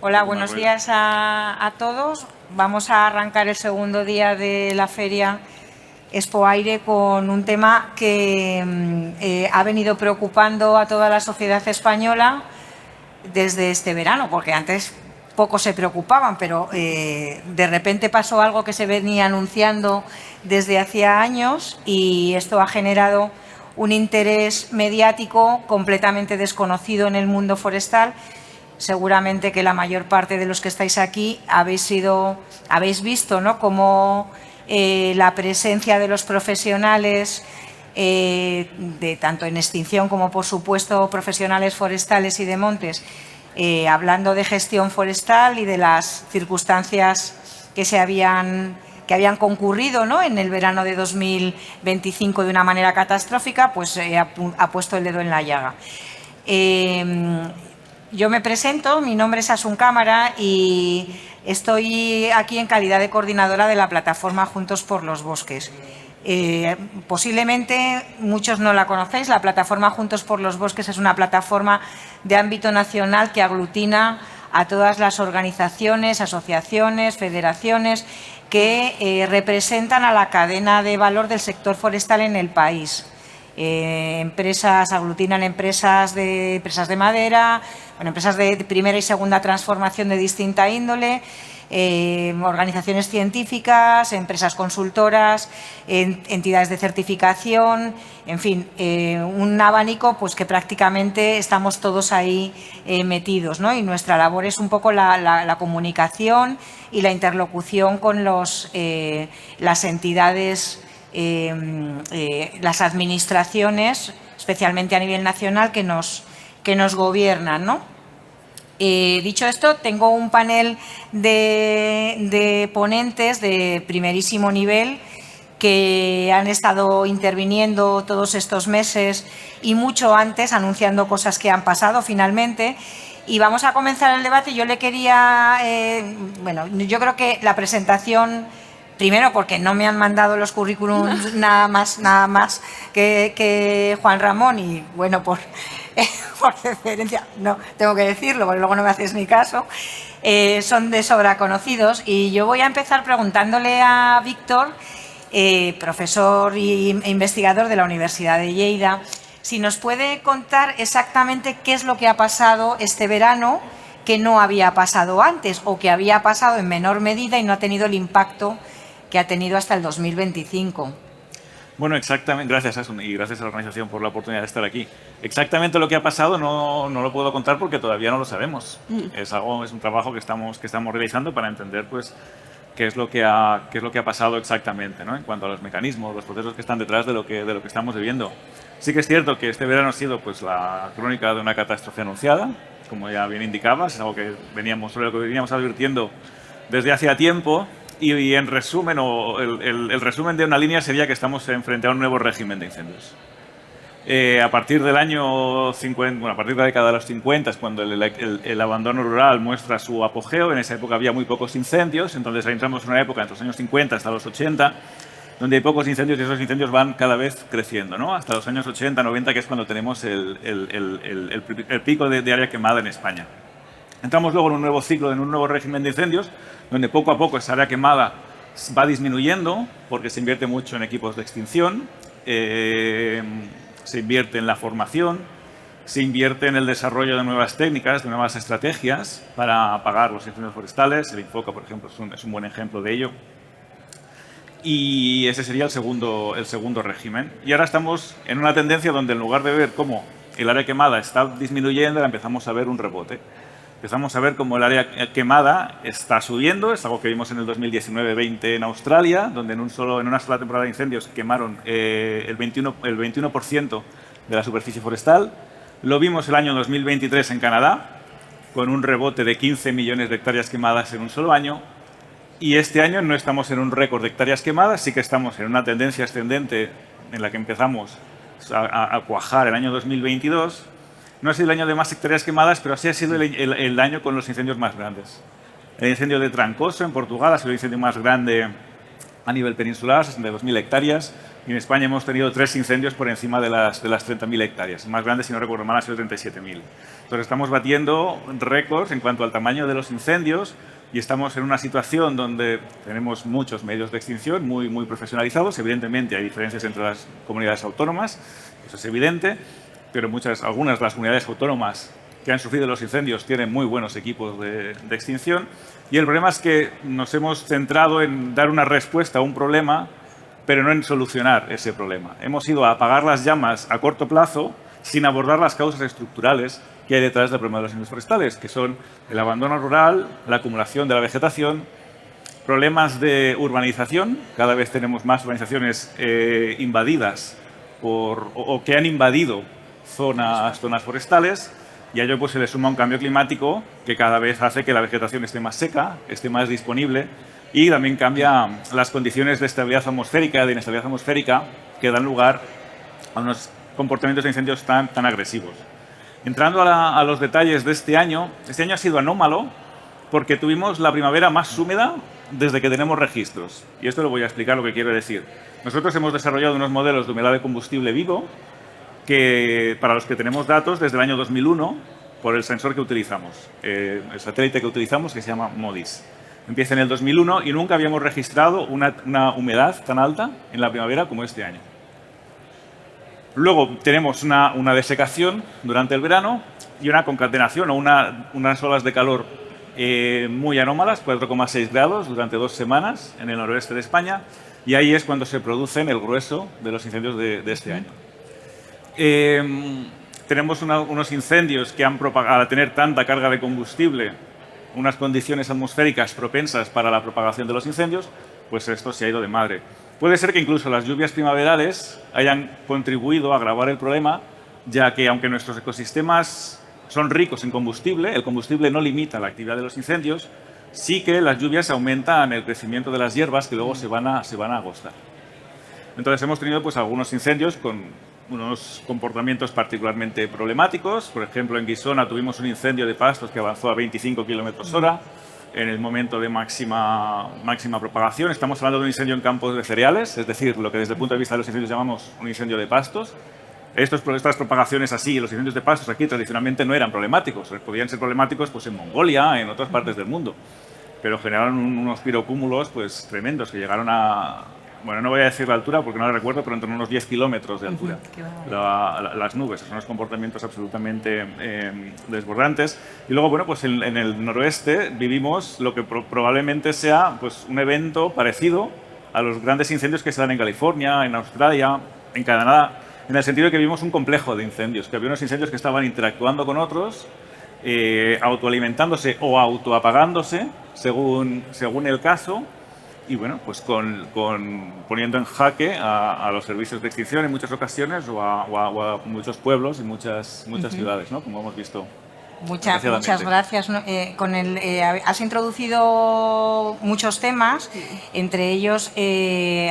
Hola, buenos días a todos. Vamos a arrancar el segundo día de la feria Expo Aire con un tema que ha venido preocupando a toda la sociedad española desde este verano, porque antes poco se preocupaban, pero de repente pasó algo que se venía anunciando desde hacía años y esto ha generado un interés mediático completamente desconocido en el mundo forestal. Seguramente que la mayor parte de los que estáis aquí habéis visto, ¿no?, cómo la presencia de los profesionales, de tanto en extinción como, por supuesto, profesionales forestales y de montes, hablando de gestión forestal y de las circunstancias que habían concurrido, ¿no?, en el verano de 2025 de una manera catastrófica, pues ha puesto el dedo en la llaga. Yo me presento, mi nombre es Asun Cámara y estoy aquí en calidad de coordinadora de la plataforma Juntos por los Bosques. Posiblemente muchos no la conocéis. La plataforma Juntos por los Bosques es una plataforma de ámbito nacional que aglutina a todas las organizaciones, asociaciones, federaciones que representan a la cadena de valor del sector forestal en el país. Aglutinan empresas de madera, empresas de primera y segunda transformación de distinta índole, organizaciones científicas, empresas consultoras, entidades de certificación, en fin, un abanico pues que prácticamente estamos todos ahí metidos, ¿no? Y nuestra labor es un poco la comunicación y la interlocución con las entidades, las administraciones, especialmente a nivel nacional, que nos gobiernan, ¿no? Dicho esto, tengo un panel de ponentes de primerísimo nivel que han estado interviniendo todos estos meses y mucho antes, anunciando cosas que han pasado finalmente. Y vamos a comenzar el debate. Yo le quería, yo creo que la presentación, primero porque no me han mandado los currículums nada más que Juan Ramón, y bueno, por deferencia, no tengo que decirlo porque luego no me haces ni caso, son de sobra conocidos. Y yo voy a empezar preguntándole a Víctor, profesor e investigador de la Universidad de Lleida, si nos puede contar exactamente qué es lo que ha pasado este verano que no había pasado antes, o que había pasado en menor medida y no ha tenido el impacto que ha tenido hasta el 2025. Bueno, exactamente. Gracias, Asun, y gracias a la organización por la oportunidad de estar aquí. Exactamente lo que ha pasado no lo puedo contar porque todavía no lo sabemos. Es un trabajo que estamos realizando para entender, pues, qué es lo que ha pasado exactamente, ¿no?, en cuanto a los mecanismos, los procesos que están detrás de lo que estamos viviendo. Sí que es cierto que este verano ha sido, pues, la crónica de una catástrofe anunciada, como ya bien indicabas. Es algo sobre lo que veníamos advirtiendo desde hacía tiempo. Y en resumen, el resumen de una línea sería que estamos frente a un nuevo régimen de incendios. A partir del año 50, a partir de la década de los 50 es cuando el abandono rural muestra su apogeo. En esa época había muy pocos incendios, entonces entramos en una época entre los años 50 hasta los 80, donde hay pocos incendios y esos incendios van cada vez creciendo, ¿no?, hasta los años 80, 90, que es cuando tenemos el pico de área quemada en España. Entramos luego en un nuevo ciclo, en un nuevo régimen de incendios, donde poco a poco esa área quemada va disminuyendo porque se invierte mucho en equipos de extinción, se invierte en la formación, se invierte en el desarrollo de nuevas técnicas, de nuevas estrategias para apagar los incendios forestales. El Infoca, por ejemplo, es un buen ejemplo de ello. Y ese sería el segundo régimen. Y ahora estamos en una tendencia donde, en lugar de ver cómo el área quemada está disminuyendo, ahora empezamos a ver un rebote. Empezamos a ver cómo el área quemada está subiendo. Es algo que vimos en el 2019-20 en Australia, donde en una sola temporada de incendios quemaron el 21% de la superficie forestal. Lo vimos el año 2023 en Canadá, con un rebote de 15 millones de hectáreas quemadas en un solo año. Y este año no estamos en un récord de hectáreas quemadas, sí que estamos en una tendencia ascendente en la que empezamos a cuajar el año 2022. No ha sido el año de más hectáreas quemadas, pero sí ha sido el año con los incendios más grandes. El incendio de Trancoso, en Portugal, ha sido el incendio más grande a nivel peninsular, 62.000 hectáreas, y en España hemos tenido 3 incendios por encima de las 30.000 hectáreas. El más grande, si no recuerdo mal, ha sido 37.000. Entonces estamos batiendo récords en cuanto al tamaño de los incendios y estamos en una situación donde tenemos muchos medios de extinción muy profesionalizados. Evidentemente hay diferencias entre las comunidades autónomas, eso es evidente, pero algunas de las comunidades autónomas que han sufrido los incendios tienen muy buenos equipos de extinción. Y el problema es que nos hemos centrado en dar una respuesta a un problema, pero no en solucionar ese problema. Hemos ido a apagar las llamas a corto plazo sin abordar las causas estructurales que hay detrás del problema de los incendios forestales, que son el abandono rural, la acumulación de la vegetación, problemas de urbanización. Cada vez tenemos más urbanizaciones invadidas o que han invadido zonas forestales, y a ello pues se le suma un cambio climático que cada vez hace que la vegetación esté más seca, esté más disponible, y también cambia las condiciones de estabilidad atmosférica, de inestabilidad atmosférica, que dan lugar a unos comportamientos de incendios tan agresivos. Entrando a los detalles de este año ha sido anómalo porque tuvimos la primavera más húmeda desde que tenemos registros. Y esto lo voy a explicar lo que quiero decir. Nosotros hemos desarrollado unos modelos de humedad de combustible vivo para los que tenemos datos desde el año 2001 por el sensor que utilizamos, el satélite que utilizamos, que se llama MODIS. Empieza en el 2001 y nunca habíamos registrado una humedad tan alta en la primavera como este año. Luego tenemos una desecación durante el verano y una concatenación o unas olas de calor muy anómalas, 4,6 grados durante 2 semanas en el noroeste de España, y ahí es cuando se producen el grueso de los incendios de este año. Tenemos unos incendios que al tener tanta carga de combustible, unas condiciones atmosféricas propensas para la propagación de los incendios, pues esto se ha ido de madre. Puede ser que incluso las lluvias primaverales hayan contribuido a agravar el problema, ya que aunque nuestros ecosistemas son ricos en combustible, el combustible no limita la actividad de los incendios, sí que las lluvias aumentan el crecimiento de las hierbas que luego se van a agostar. Entonces hemos tenido pues algunos incendios con unos comportamientos particularmente problemáticos. Por ejemplo, en Guisona tuvimos un incendio de pastos que avanzó a 25 km/h en el momento de máxima propagación. Estamos hablando de un incendio en campos de cereales, es decir, lo que desde el punto de vista de los incendios llamamos un incendio de pastos. Estas propagaciones así, los incendios de pastos aquí tradicionalmente no eran problemáticos. Podían ser problemáticos pues, en Mongolia, en otras partes del mundo, pero generaron unos pirocúmulos pues, tremendos que llegaron a... Bueno, no voy a decir la altura porque no la recuerdo, pero entre unos 10 kilómetros de altura. Las nubes, son unos comportamientos absolutamente desbordantes. Y luego, bueno, pues en el noroeste vivimos lo que probablemente sea pues, un evento parecido a los grandes incendios que se dan en California, en Australia, en Canadá, en el sentido de que vivimos un complejo de incendios, que había unos incendios que estaban interactuando con otros, autoalimentándose o autoapagándose, según el caso, y bueno, pues poniendo en jaque a los servicios de extinción en muchas ocasiones o a muchos pueblos y muchas ciudades, ¿no? Como hemos visto. Muchas gracias. Has introducido muchos temas, entre ellos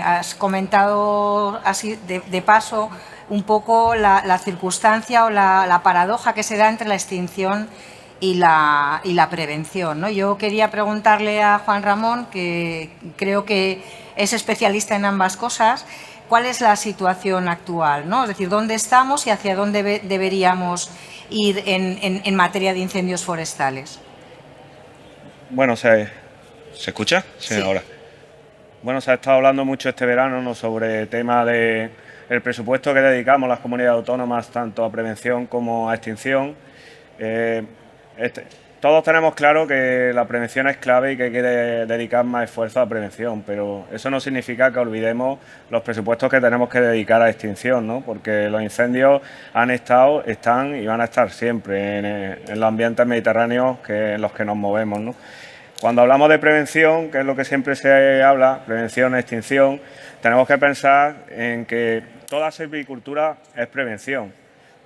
has comentado así de paso un poco la circunstancia o la paradoja que se da entre la extinción y la prevención, ¿no? Yo quería preguntarle a Juan Ramón, que creo que es especialista en ambas cosas, ¿cuál es la situación actual, ¿no? Es decir, ¿dónde estamos y hacia dónde deberíamos ir en materia de incendios forestales? Bueno, ¿se escucha? Sí, ahora. Bueno, se ha estado hablando mucho este verano, ¿no?, sobre el tema del presupuesto que dedicamos las comunidades autónomas tanto a prevención como a extinción. Todos tenemos claro que la prevención es clave y que hay que dedicar más esfuerzo a prevención, pero eso no significa que olvidemos los presupuestos que tenemos que dedicar a extinción, ¿no? Porque los incendios están y van a estar siempre en los ambientes mediterráneos en los que nos movemos, ¿no? Cuando hablamos de prevención, que es lo que siempre se habla, prevención, extinción, tenemos que pensar en que toda silvicultura es prevención.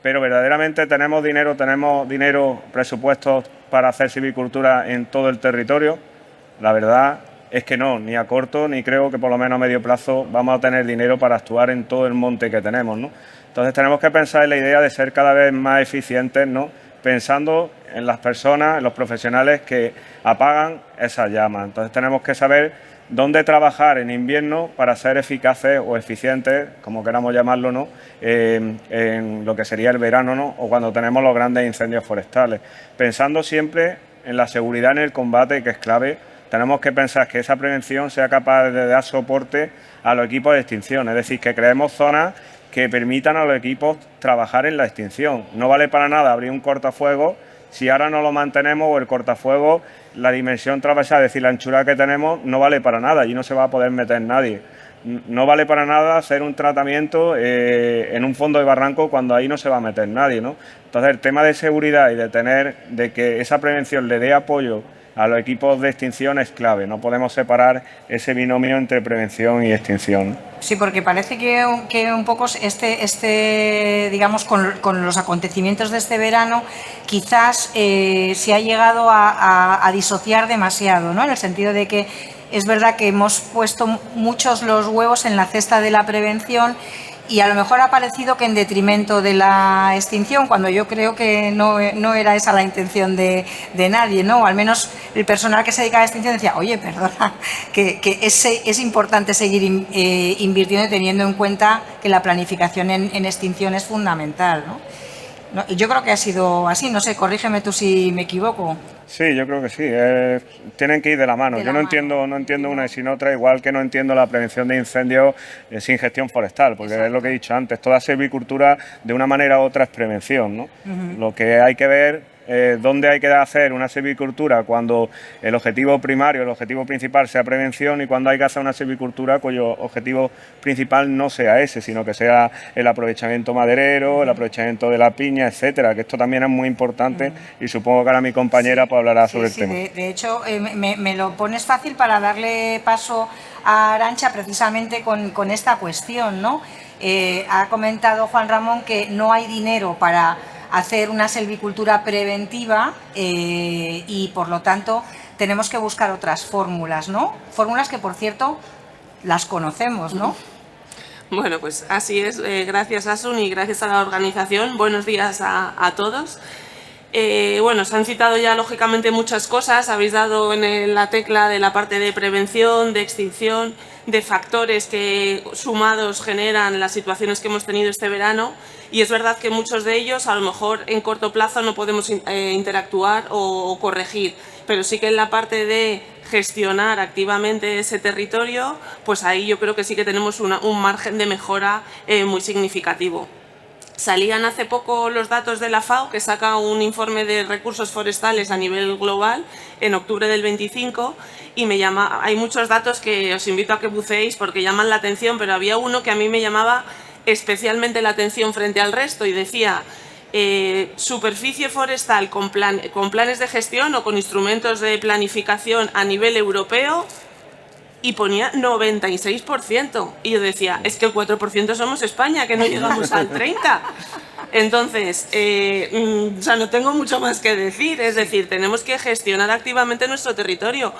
Pero verdaderamente tenemos dinero, presupuestos para hacer silvicultura en todo el territorio. La verdad es que no, ni a corto ni creo que por lo menos a medio plazo vamos a tener dinero para actuar en todo el monte que tenemos, ¿no? Entonces tenemos que pensar en la idea de ser cada vez más eficientes, ¿no?, pensando en las personas, en los profesionales que apagan esas llamas. Entonces tenemos que saber dónde trabajar en invierno para ser eficaces o eficientes, como queramos llamarlo, ¿no? En lo que sería el verano, ¿no? O cuando tenemos los grandes incendios forestales. Pensando siempre en la seguridad en el combate, que es clave, tenemos que pensar que esa prevención sea capaz de dar soporte a los equipos de extinción, es decir, que creemos zonas que permitan a los equipos trabajar en la extinción. No vale para nada abrir un cortafuegos si ahora no lo mantenemos o el cortafuegos, la dimensión transversal, es decir, la anchura que tenemos, no vale para nada, allí no se va a poder meter nadie. No vale para nada hacer un tratamiento en un fondo de barranco cuando ahí no se va a meter nadie, ¿no? Entonces, el tema de seguridad y de que esa prevención le dé apoyo a los equipos de extinción es clave. No podemos separar ese binomio entre prevención y extinción. Sí, porque parece que un poco digamos, con los acontecimientos de este verano, quizás se ha llegado a disociar demasiado, ¿no? En el sentido de que es verdad que hemos puesto muchos los huevos en la cesta de la prevención y a lo mejor ha parecido que en detrimento de la extinción, cuando yo creo que no era esa la intención de nadie, ¿no? O al menos el personal que se dedica a la extinción decía, oye, perdona, que es importante seguir invirtiendo y teniendo en cuenta que la planificación en extinción es fundamental, ¿no? Y yo creo que ha sido así, no sé, corrígeme tú si me equivoco. Sí, yo creo que sí. Tienen que ir de la mano. Yo no entiendo una y sin otra, igual que no entiendo la prevención de incendios sin gestión forestal, porque es lo que he dicho antes. Toda silvicultura, de una manera u otra, es prevención, ¿no? Lo que hay que ver dónde hay que hacer una silvicultura cuando el objetivo primario, el objetivo principal sea prevención y cuando hay que hacer una silvicultura cuyo objetivo principal no sea ese, sino que sea el aprovechamiento maderero, el aprovechamiento de la piña, etcétera, que esto también es muy importante y supongo que ahora mi compañera pues hablará sobre el tema. De hecho, me lo pones fácil para darle paso a Arantxa precisamente con esta cuestión, ¿no? Ha comentado Juan Ramón que no hay dinero para hacer una silvicultura preventiva y, por lo tanto, tenemos que buscar otras fórmulas, ¿no? Fórmulas que, por cierto, las conocemos, ¿no? Bueno, pues así es. Gracias, Asun, y gracias a la organización. Buenos días a todos. Bueno, se han citado ya, lógicamente, muchas cosas. Habéis dado en la tecla de la parte de prevención, de extinción, de factores que sumados generan las situaciones que hemos tenido este verano. Y es verdad que muchos de ellos, a lo mejor en corto plazo, no podemos interactuar o corregir, pero sí que en la parte de gestionar activamente ese territorio, pues ahí yo creo que sí que tenemos un margen de mejora muy significativo. Salían hace poco los datos de la FAO, que saca un informe de recursos forestales a nivel global en octubre del 25, y hay muchos datos que os invito a que buceéis porque llaman la atención, pero había uno que a mí me llamaba especialmente la atención frente al resto y decía superficie forestal con planes de gestión o con instrumentos de planificación a nivel europeo, y ponía 96%. Y yo decía, es que el 4% somos España, que no llegamos al 30%. Entonces, o sea, no tengo mucho más que decir. Es decir, tenemos que gestionar activamente nuestro territorio.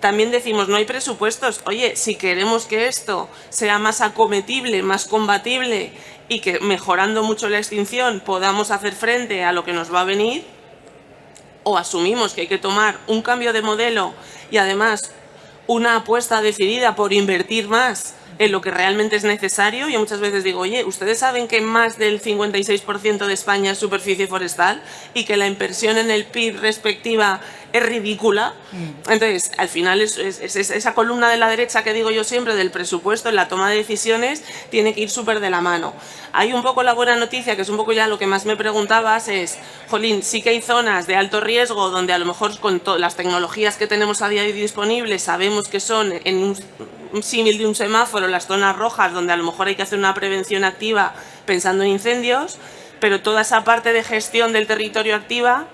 También decimos, no hay presupuestos. Oye, si queremos que esto sea más acometible, más combatible y que mejorando mucho la extinción podamos hacer frente a lo que nos va a venir, o asumimos que hay que tomar un cambio de modelo y además una apuesta decidida por invertir más en lo que realmente es necesario. Yo muchas veces digo, oye, ¿ustedes saben que más del 56% de España es superficie forestal y que la inversión en el PIB respectiva es ridícula? Entonces, al final es esa columna de la derecha que digo yo siempre del presupuesto en la toma de decisiones tiene que ir súper de la mano. Hay un poco la buena noticia, que es un poco ya lo que más me preguntabas, es, jolín, sí que hay zonas de alto riesgo donde a lo mejor con las tecnologías que tenemos a día de hoy disponibles sabemos que son en un símil de un semáforo, las zonas rojas, donde a lo mejor hay que hacer una prevención activa pensando en incendios, pero toda esa parte de gestión del territorio activa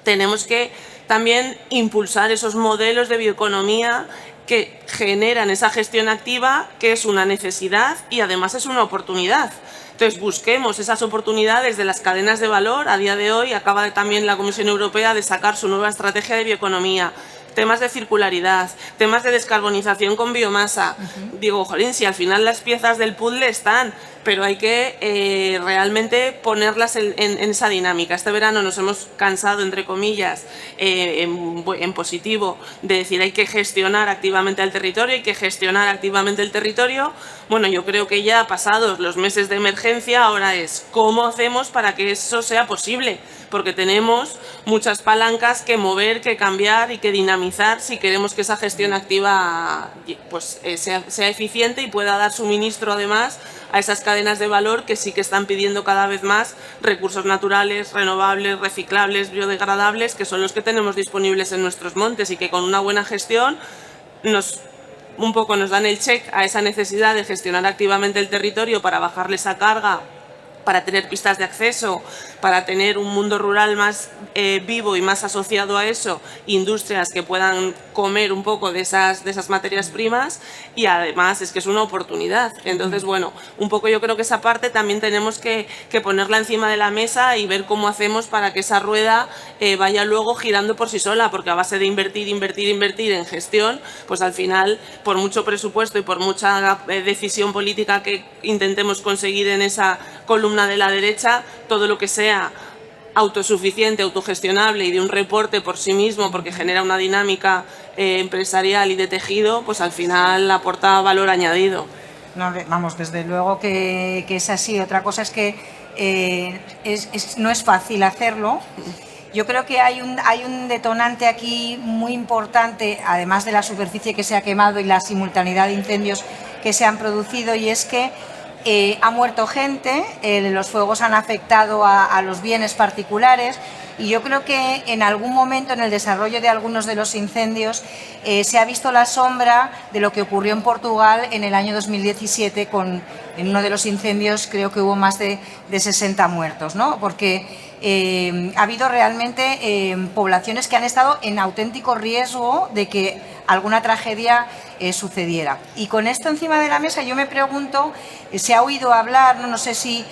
tenemos que también impulsar esos modelos de bioeconomía que generan esa gestión activa, que es una necesidad y además es una oportunidad. Entonces, busquemos esas oportunidades de las cadenas de valor. A día de hoy acaba también la Comisión Europea de sacar su nueva estrategia de bioeconomía. temas de circularidad, temas de descarbonización con biomasa. Digo, jolín, si al final las piezas del puzzle están, pero hay que realmente ponerlas en esa dinámica. Este verano nos hemos cansado, entre comillas, en positivo, de decir hay que gestionar activamente el territorio, hay que gestionar activamente el territorio. Bueno, yo creo que ya pasados los meses de emergencia, ahora es cómo hacemos para que eso sea posible, porque tenemos muchas palancas que mover, que cambiar y que dinamizar si queremos que esa gestión activa pues, sea eficiente y pueda dar suministro además a esas cadenas de valor que sí que están pidiendo cada vez más recursos naturales, renovables, reciclables, biodegradables, que son los que tenemos disponibles en nuestros montes y que con una buena gestión un poco nos dan el check a esa necesidad de gestionar activamente el territorio para bajarle esa carga, para tener pistas de acceso, para tener un mundo rural más vivo y más asociado a eso, industrias que puedan comer un poco de esas materias primas, y además es que es una oportunidad. Entonces, bueno, un poco yo creo que esa parte también tenemos que ponerla encima de la mesa y ver cómo hacemos para que esa rueda vaya luego girando por sí sola, porque a base de invertir en gestión, pues al final, por mucho presupuesto y por mucha decisión política que intentemos conseguir en esa columna de la derecha, todo lo que sea autosuficiente, autogestionable y de un reporte por sí mismo, porque genera una dinámica empresarial y de tejido, pues al final aporta valor añadido. No, vamos, desde luego que es así. Otra cosa es que no es fácil hacerlo. Yo creo que hay un detonante aquí muy importante, además de la superficie que se ha quemado y la simultaneidad de incendios que se han producido, y es que ha muerto gente, los fuegos han afectado a los bienes particulares, y yo creo que en algún momento en el desarrollo de algunos de los incendios se ha visto la sombra de lo que ocurrió en Portugal en el año 2017 en uno de los incendios. Creo que hubo más de 60 muertos, ¿no? Porque ha habido realmente poblaciones que han estado en auténtico riesgo de que alguna tragedia sucediera. Y con esto encima de la mesa yo me pregunto, se ha oído hablar, no sé si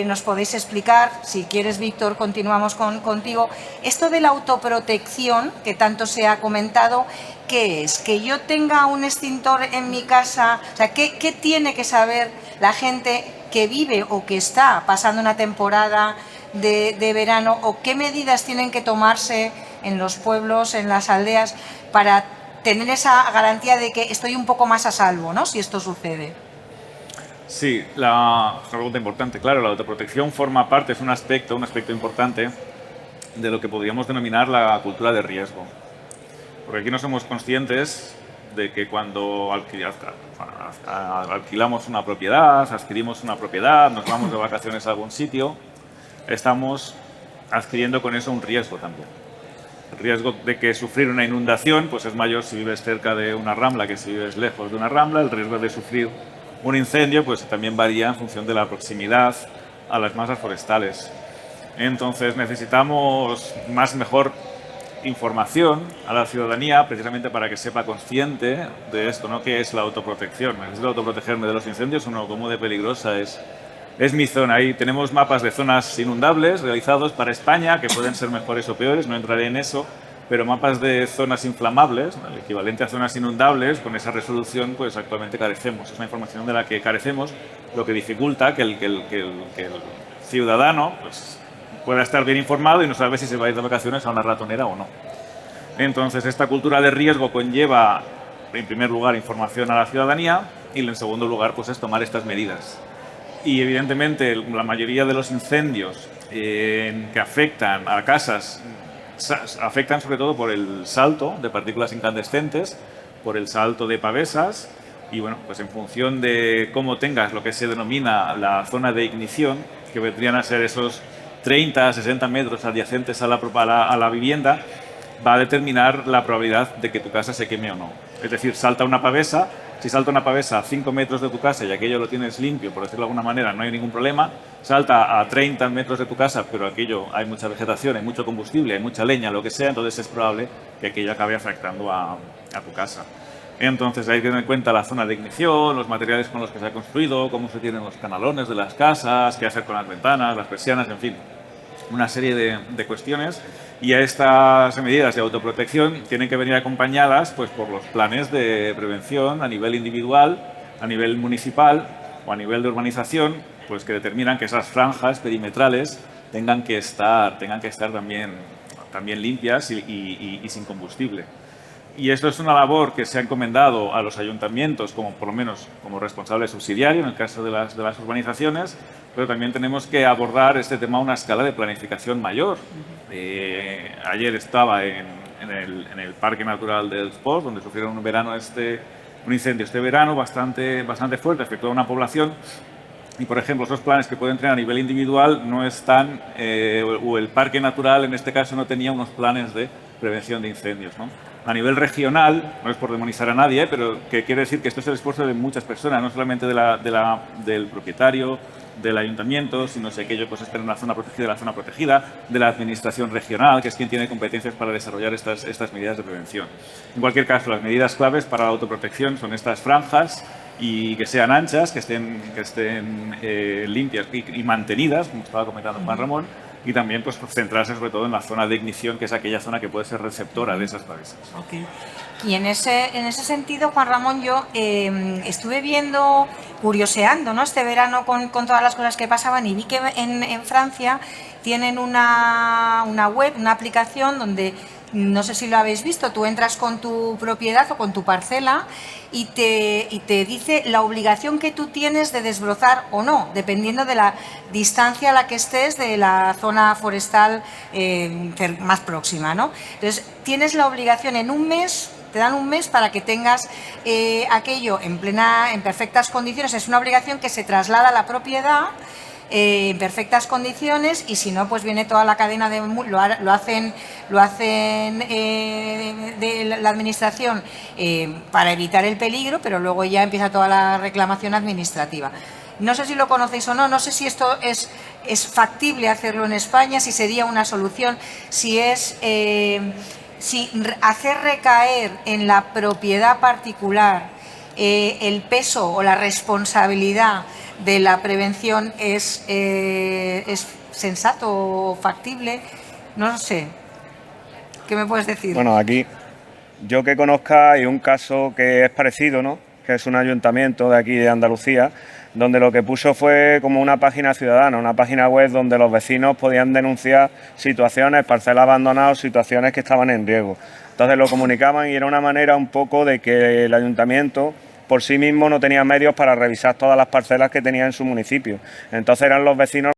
nos podéis explicar, si quieres, Víctor, continuamos contigo, esto de la autoprotección que tanto se ha comentado. ¿Qué es? ¿Que yo tenga un extintor en mi casa? O sea, ¿qué tiene que saber la gente que vive o que está pasando una temporada de verano, o qué medidas tienen que tomarse en los pueblos, en las aldeas, para tener esa garantía de que estoy un poco más a salvo, ¿no?, si esto sucede? Sí, es una pregunta importante. Claro, la autoprotección forma parte, es un aspecto importante de lo que podríamos denominar la cultura de riesgo. Porque aquí no somos conscientes de que cuando alquilamos una propiedad, adquirimos una propiedad, nos vamos de vacaciones a algún sitio, estamos adquiriendo con eso un riesgo también. El riesgo de que sufrir una inundación pues es mayor si vives cerca de una rambla que si vives lejos de una rambla. El riesgo de sufrir un incendio pues también varía en función de la proximidad a las masas forestales. Entonces necesitamos mejor información a la ciudadanía, precisamente para que sepa consciente de esto, ¿no? ¿Qué es la autoprotección? ¿Necesito autoprotegerme de los incendios o no? ¿Cómo de peligrosa es mi zona? Ahí tenemos mapas de zonas inundables realizados para España, que pueden ser mejores o peores, no entraré en eso, pero mapas de zonas inflamables, el equivalente a zonas inundables, con esa resolución pues actualmente carecemos. Es una información de la que carecemos, lo que dificulta que el ciudadano pues pueda estar bien informado y no sabe si se va a ir de vacaciones a una ratonera o no. Entonces, esta cultura de riesgo conlleva, en primer lugar, información a la ciudadanía, y en segundo lugar, pues es tomar estas medidas. Y evidentemente la mayoría de los incendios que afectan a casas afectan sobre todo por el salto de partículas incandescentes, por el salto de pavesas, y bueno, pues en función de cómo tengas lo que se denomina la zona de ignición, que vendrían a ser esos 30 a 60 metros adyacentes a la vivienda, va a determinar la probabilidad de que tu casa se queme o no. Es decir, salta una pavesa. Si salta una pavesa a 5 metros de tu casa y aquello lo tienes limpio, por decirlo de alguna manera, no hay ningún problema. Salta a 30 metros de tu casa, pero aquello hay mucha vegetación, hay mucho combustible, hay mucha leña, lo que sea, entonces es probable que aquello acabe afectando a tu casa. Entonces hay que tener en cuenta la zona de ignición, los materiales con los que se ha construido, cómo se tienen los canalones de las casas, qué hacer con las ventanas, las persianas, en fin. una serie de cuestiones, y a estas medidas de autoprotección tienen que venir acompañadas pues, por los planes de prevención a nivel individual, a nivel municipal o a nivel de urbanización, pues que determinan que esas franjas perimetrales tengan que estar también limpias y sin combustible. Y esto es una labor que se ha encomendado a los ayuntamientos, como por lo menos como responsable subsidiario en el caso de las urbanizaciones, pero también tenemos que abordar este tema a una escala de planificación mayor. Ayer estaba en el Parque Natural del Poz, donde sufrieron un incendio este verano bastante fuerte, afectó a una población. Y, por ejemplo, esos planes que pueden tener a nivel individual no están, o el parque natural en este caso no tenía unos planes de prevención de incendios, ¿no? A nivel regional, no es por demonizar a nadie, pero que quiere decir que esto es el esfuerzo de muchas personas, no solamente del propietario, del ayuntamiento, sino si aquello pues, está en una zona protegida, la zona protegida, de la administración regional, que es quien tiene competencias para desarrollar estas medidas de prevención. En cualquier caso, las medidas claves para la autoprotección son estas franjas, y que sean anchas, que estén limpias y mantenidas, como estaba comentando Juan Ramón, y también pues, centrarse sobre todo en la zona de ignición, que es aquella zona que puede ser receptora de esas pavesas. Okay. Y en ese sentido, Juan Ramón, yo estuve curioseando, ¿no? Este verano con todas las cosas que pasaban, y vi que en Francia tienen una web, una aplicación donde, no sé si lo habéis visto, tú entras con tu propiedad o con tu parcela y te dice la obligación que tú tienes de desbrozar o no, dependiendo de la distancia a la que estés de la zona forestal más próxima, ¿no? Entonces, tienes la obligación en un mes, te dan un mes para que tengas aquello en perfectas condiciones. Es una obligación que se traslada a la propiedad en perfectas condiciones, y si no, pues viene toda la cadena lo hacen de la administración para evitar el peligro, pero luego ya empieza toda la reclamación administrativa. No sé si lo conocéis o no, no sé si esto es factible hacerlo en España, si sería una solución, si hacer recaer en la propiedad particular el peso o la responsabilidad de la prevención es sensato o factible. No sé. ¿Qué me puedes decir? Bueno, aquí yo que conozca hay un caso que es parecido, ¿no? Que es un ayuntamiento de aquí de Andalucía, donde lo que puso fue como una página ciudadana, una página web donde los vecinos podían denunciar situaciones, parcelas abandonadas, situaciones que estaban en riesgo. Entonces lo comunicaban y era una manera un poco de que el ayuntamiento por sí mismo no tenía medios para revisar todas las parcelas que tenía en su municipio. Entonces eran los vecinos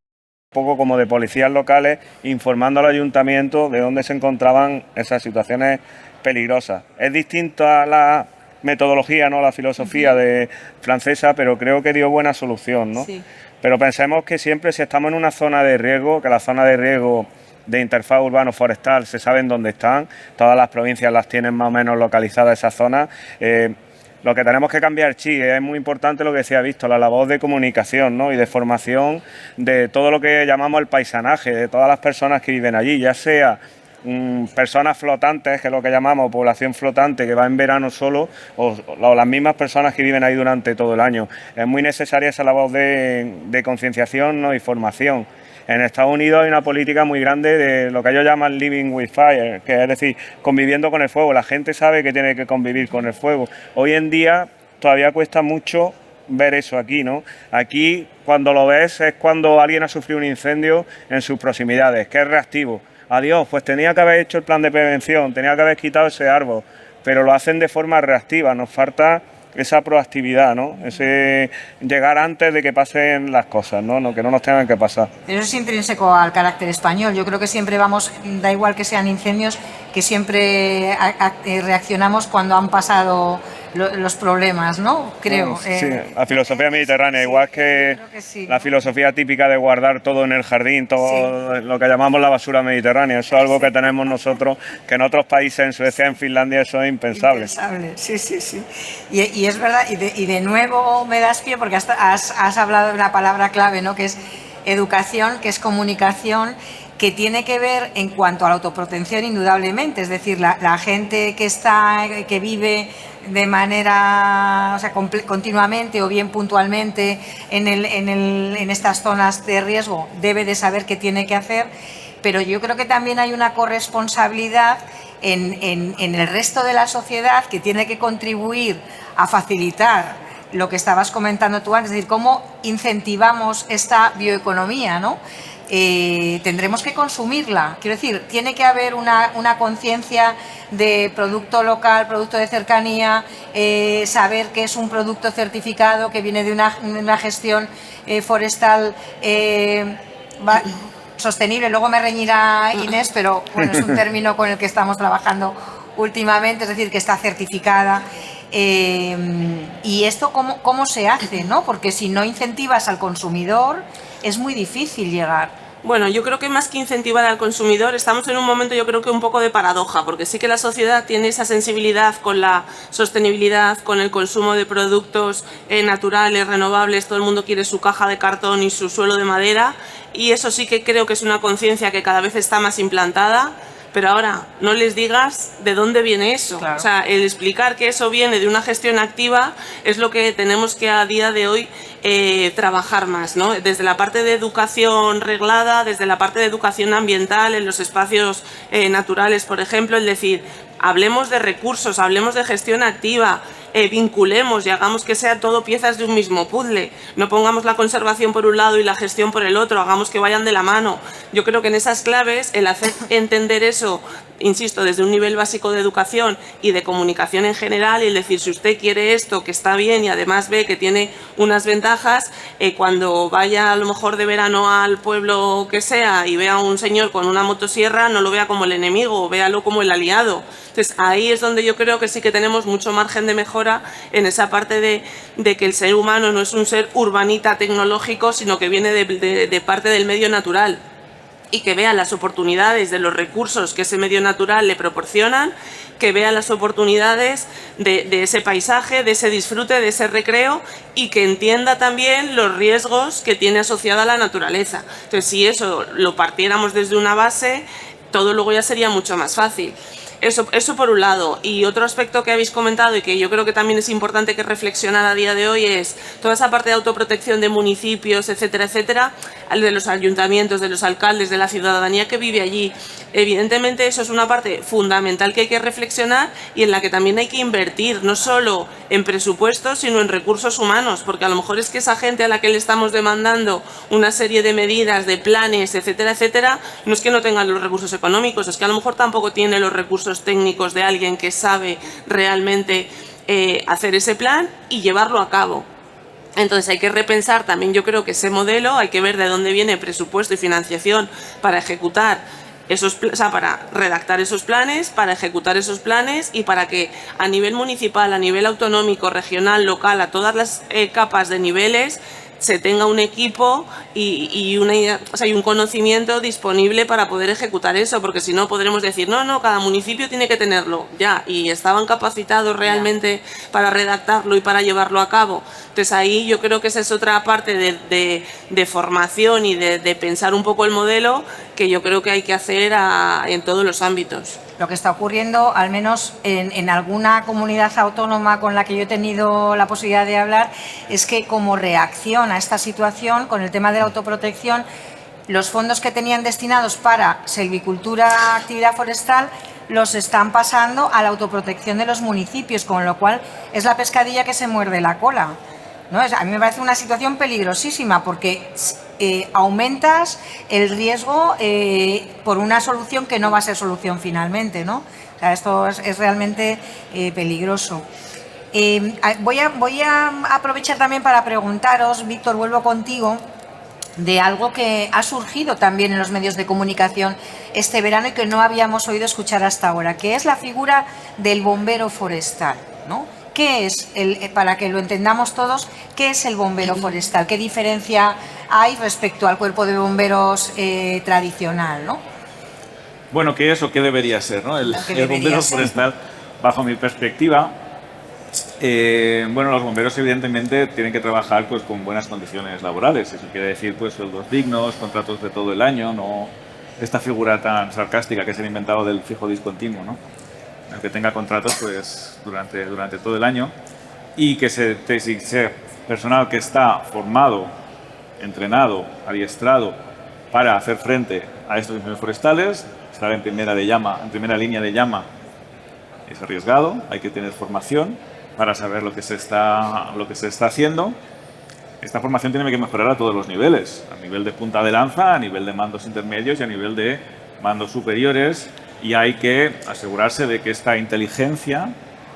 un poco como de policías locales informando al ayuntamiento de dónde se encontraban esas situaciones peligrosas. Es distinto a la metodología, ¿no? La filosofía francesa, pero creo que dio buena solución, ¿no? Sí. Pero pensemos que siempre si estamos en una zona de riesgo, que la zona de riesgo de interfaz urbano-forestal se saben dónde están, todas las provincias las tienen más o menos localizadas esas zonas. Lo que tenemos que cambiar, es muy importante lo que se ha visto, la labor de comunicación, ¿no? Y de formación de todo lo que llamamos el paisanaje, de todas las personas que viven allí, ya sea personas flotantes, que es lo que llamamos población flotante, que va en verano solo, o las mismas personas que viven ahí durante todo el año. Es muy necesaria esa labor de concienciación, ¿no? Y formación. En Estados Unidos hay una política muy grande de lo que ellos llaman living with fire, que es decir, conviviendo con el fuego. La gente sabe que tiene que convivir con el fuego. Hoy en día todavía cuesta mucho ver eso aquí, ¿no? Aquí, cuando lo ves, es cuando alguien ha sufrido un incendio en sus proximidades, que es reactivo. Adiós, pues tenía que haber hecho el plan de prevención, tenía que haber quitado ese árbol, pero lo hacen de forma reactiva. Nos falta esa proactividad, ¿no? Ese llegar antes de que pasen las cosas, ¿no? Que no nos tengan que pasar. Eso es intrínseco al carácter español. Yo creo que siempre da igual que sean incendios, que siempre reaccionamos cuando han pasado los problemas, ¿no? Creo. Sí, la filosofía mediterránea, sí, igual que sí, la filosofía típica de guardar todo en el jardín, todo lo que llamamos la basura mediterránea. Eso es algo que tenemos nosotros, que en otros países, en Suecia, en Finlandia, eso es impensable. Impensable, sí. Y es verdad, y de nuevo me das pie porque has hablado de una palabra clave, ¿no? Que es educación, que es comunicación, que tiene que ver en cuanto a la autoprotección indudablemente, es decir, la gente que vive de manera, o sea, continuamente o bien puntualmente en estas zonas de riesgo debe de saber qué tiene que hacer, pero yo creo que también hay una corresponsabilidad en el resto de la sociedad que tiene que contribuir a facilitar lo que estabas comentando tú antes, es decir, cómo incentivamos esta bioeconomía, ¿no? Tendremos que consumirla. Quiero decir, tiene que haber una conciencia de producto local, producto de cercanía, saber que es un producto certificado, que viene de una gestión forestal sostenible. Luego me reñirá Inés, pero bueno, es un término con el que estamos trabajando últimamente, es decir, que está certificada. Y esto ¿cómo se hace, ¿no? Porque si no incentivas al consumidor es muy difícil llegar. Bueno, yo creo que más que incentivar al consumidor, estamos en un momento, yo creo que un poco de paradoja, porque sí que la sociedad tiene esa sensibilidad con la sostenibilidad, con el consumo de productos naturales, renovables, todo el mundo quiere su caja de cartón y su suelo de madera, y eso sí que creo que es una conciencia que cada vez está más implantada. Pero ahora, no les digas de dónde viene eso. Claro. O sea, el explicar que eso viene de una gestión activa es lo que tenemos que a día de hoy trabajar más, ¿no? Desde la parte de educación reglada, desde la parte de educación ambiental, en los espacios naturales, por ejemplo, es decir, hablemos de recursos, hablemos de gestión activa, vinculemos y hagamos que sea todo piezas de un mismo puzzle. No pongamos la conservación por un lado y la gestión por el otro, hagamos que vayan de la mano. Yo creo que en esas claves, el hacer entender eso, insisto, desde un nivel básico de educación y de comunicación en general, y el decir, si usted quiere esto, que está bien y además ve que tiene unas ventajas, cuando vaya a lo mejor de verano al pueblo que sea y vea a un señor con una motosierra, no lo vea como el enemigo, véalo como el aliado. Entonces, ahí es donde yo creo que sí que tenemos mucho margen de mejora en esa parte de que el ser humano no es un ser urbanita tecnológico, sino que viene de parte del medio natural, y que vea las oportunidades de los recursos que ese medio natural le proporcionan, que vea las oportunidades de ese paisaje, de ese disfrute, de ese recreo, y que entienda también los riesgos que tiene asociada la naturaleza. Entonces, si eso lo partiéramos desde una base, todo luego ya sería mucho más fácil. Eso por un lado. Y otro aspecto que habéis comentado y que yo creo que también es importante que reflexionar a día de hoy es toda esa parte de autoprotección de municipios, etcétera, etcétera, de los ayuntamientos, de los alcaldes, de la ciudadanía que vive allí. Evidentemente eso es una parte fundamental que hay que reflexionar y en la que también hay que invertir, no solo en presupuestos, sino en recursos humanos, porque a lo mejor es que esa gente a la que le estamos demandando una serie de medidas, de planes, etcétera, etcétera, no es que no tengan los recursos económicos, es que a lo mejor tampoco tiene los recursos técnicos de alguien que sabe realmente hacer ese plan y llevarlo a cabo. Entonces hay que repensar también, yo creo que ese modelo, hay que ver de dónde viene presupuesto y financiación para ejecutar para redactar esos planes, para ejecutar esos planes y para que a nivel municipal, a nivel autonómico, regional, local, a todas las capas de niveles, se tenga un equipo y un conocimiento disponible para poder ejecutar eso, porque si no podremos decir, no, cada municipio tiene que tenerlo, ya, y estaban capacitados realmente para redactarlo y para llevarlo a cabo. Entonces ahí yo creo que esa es otra parte de formación y de pensar un poco el modelo que yo creo que hay que hacer en todos los ámbitos. Lo que está ocurriendo, al menos en alguna comunidad autónoma con la que yo he tenido la posibilidad de hablar, es que como reacción a esta situación, con el tema de la autoprotección, los fondos que tenían destinados para silvicultura, actividad forestal, los están pasando a la autoprotección de los municipios, con lo cual es la pescadilla que se muerde la cola, ¿no? A mí me parece una situación peligrosísima porque aumentas el riesgo por una solución que no va a ser solución finalmente, ¿no? O sea, esto es realmente peligroso. Voy a aprovechar también para preguntaros, Víctor, vuelvo contigo, de algo que ha surgido también en los medios de comunicación este verano y que no habíamos oído escuchar hasta ahora, que es la figura del bombero forestal, ¿no? ¿Qué es, para que lo entendamos todos, qué es el bombero forestal? ¿Qué diferencia hay respecto al cuerpo de bomberos tradicional, ¿no? Bueno, ¿qué es o qué debería ser, ¿no? El bombero forestal, bajo mi perspectiva, bueno, los bomberos evidentemente tienen que trabajar pues con buenas condiciones laborales. Eso quiere decir pues sueldos dignos, contratos de todo el año, no esta figura tan sarcástica que se han inventado del fijo discontinuo, ¿no? El que tenga contratos pues durante todo el año y que sea personal que está formado, entrenado, adiestrado para hacer frente a estos incendios forestales. Estar en primera línea de llama es arriesgado, hay que tener formación para saber lo que se está haciendo. Esta formación tiene que mejorar a todos los niveles, a nivel de punta de lanza, a nivel de mandos intermedios y a nivel de mandos superiores, y hay que asegurarse de que esta inteligencia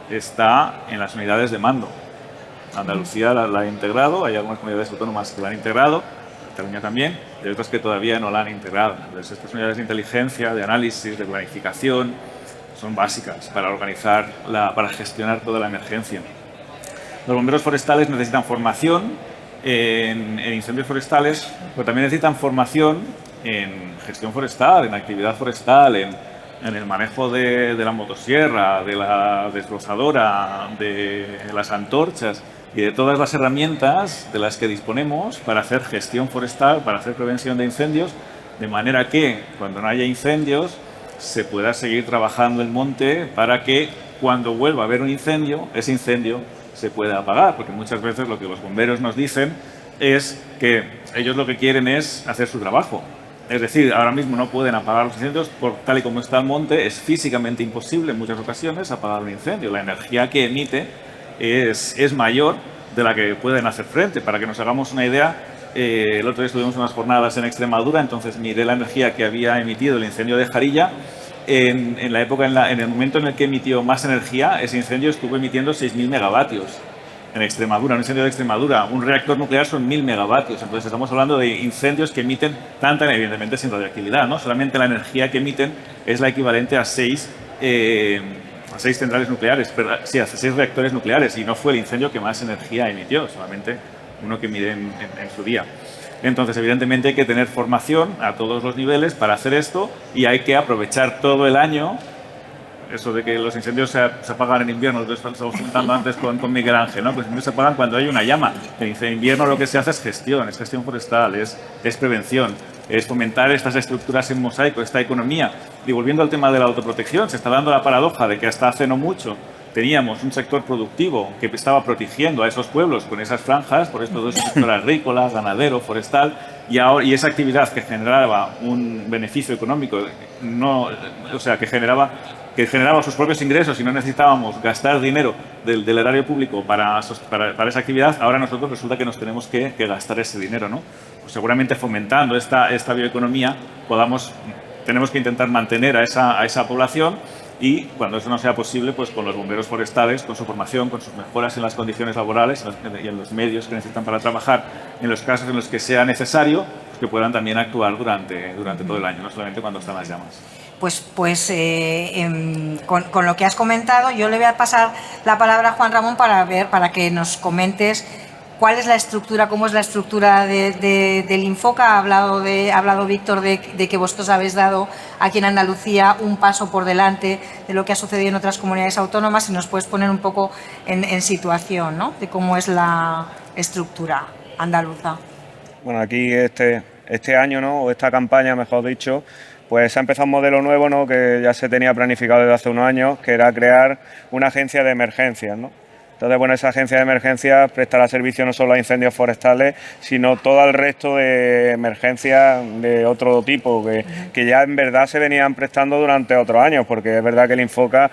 está en las unidades de mando. Andalucía la ha integrado, hay algunas comunidades autónomas que la han integrado, Cataluña también, y hay otras que todavía no la han integrado. Entonces, estas unidades de inteligencia, de análisis, de planificación, son básicas para gestionar toda la emergencia. Los bomberos forestales necesitan formación en incendios forestales, pero también necesitan formación en gestión forestal, en actividad forestal, en el manejo de la motosierra, de la desbrozadora, de las antorchas y de todas las herramientas de las que disponemos para hacer gestión forestal, para hacer prevención de incendios, de manera que cuando no haya incendios se pueda seguir trabajando el monte para que cuando vuelva a haber un incendio, ese incendio se pueda apagar, porque muchas veces lo que los bomberos nos dicen es que ellos lo que quieren es hacer su trabajo. Es decir, ahora mismo no pueden apagar los incendios, tal y como está el monte, es físicamente imposible en muchas ocasiones apagar un incendio. La energía que emite es mayor de la que pueden hacer frente. Para que nos hagamos una idea, el otro día estuvimos unas jornadas en Extremadura, entonces miré la energía que había emitido el incendio de Jarilla. En el momento en el que emitió más energía, ese incendio estuvo emitiendo 6.000 megavatios. En Extremadura, un incendio de Extremadura, un reactor nuclear son 1.000 megavatios. Entonces estamos hablando de incendios que emiten tanta, evidentemente sin radioactividad, ¿no? Solamente la energía que emiten es la equivalente a 6 centrales nucleares, sí, a 6 reactores nucleares, y no fue el incendio que más energía emitió, solamente uno que mide en su día. Entonces, evidentemente hay que tener formación a todos los niveles para hacer esto, y hay que aprovechar todo el año. Eso de que los incendios se apagan en invierno, lo estábamos comentando antes con Miguel Ángel, ¿no? Pues los incendios se apagan cuando hay una llama. En invierno lo que se hace es gestión forestal, es prevención, es fomentar estas estructuras en mosaico, esta economía. Y volviendo al tema de la autoprotección, se está dando la paradoja de que hasta hace no mucho teníamos un sector productivo que estaba protegiendo a esos pueblos con esas franjas, por estos dos sectores agrícola, ganadero, forestal, y esa actividad que generaba un beneficio económico, que generaba sus propios ingresos y no necesitábamos gastar dinero del erario público para esa actividad, ahora nosotros resulta que nos tenemos que gastar ese dinero, ¿no? Pues seguramente fomentando esta bioeconomía tenemos que intentar mantener a esa población, y cuando eso no sea posible, pues con los bomberos forestales, con su formación, con sus mejoras en las condiciones laborales y en los medios que necesitan para trabajar, en los casos en los que sea necesario, pues que puedan también actuar durante todo el año, no solamente cuando están las llamas. Con lo que has comentado, yo le voy a pasar la palabra a Juan Ramón para que nos comentes cuál es la estructura, cómo es la estructura del Infoca. Ha hablado Víctor de que vosotros habéis dado aquí en Andalucía un paso por delante de lo que ha sucedido en otras comunidades autónomas, y nos puedes poner un poco en situación, ¿no?, de cómo es la estructura andaluza. Bueno, aquí este año, ¿no?, o esta campaña, mejor dicho, pues ha empezado un modelo nuevo, ¿no?, que ya se tenía planificado desde hace unos años, que era crear una agencia de emergencias, ¿no? Entonces, bueno, esa agencia de emergencias prestará servicio no solo a incendios forestales, sino todo el resto de emergencias de otro tipo, que ya en verdad se venían prestando durante otros años, porque es verdad que el Infoca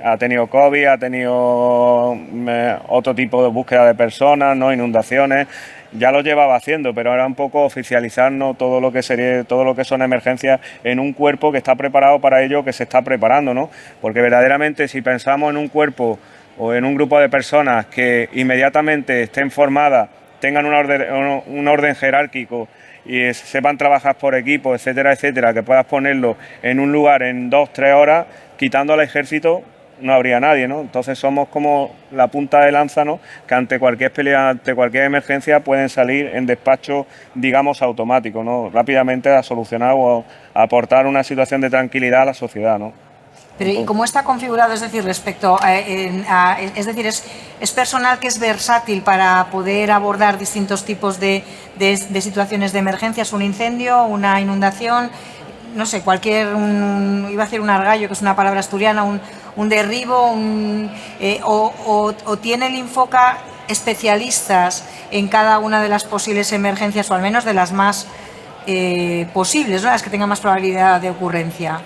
ha tenido COVID, ha tenido otro tipo de búsqueda de personas, ¿no?, inundaciones. Ya lo llevaba haciendo, pero era un poco oficializarnos todo lo que son emergencias en un cuerpo que está preparado para ello, que se está preparando, ¿no? Porque verdaderamente, si pensamos en un cuerpo o en un grupo de personas que inmediatamente estén formadas, tengan un orden jerárquico y sepan trabajar por equipo, etcétera, etcétera, que puedas ponerlo en un lugar en 2-3 horas, quitando al ejército, no habría nadie, ¿no? Entonces somos como la punta de lanza, ¿no?, que ante cualquier pelea, ante cualquier emergencia pueden salir en despacho, digamos, automático, ¿no?, rápidamente a solucionar o a aportar una situación de tranquilidad a la sociedad, ¿no? Pero ¿y cómo está configurado? Es decir, es personal que es versátil para poder abordar distintos tipos de situaciones de emergencias, un incendio, una inundación, no sé, iba a decir un argallo, que es una palabra asturiana, un derribo, o tiene el Infoca especialistas en cada una de las posibles emergencias, o al menos de las más posibles, ¿no? Las que tengan más probabilidad de ocurrencia.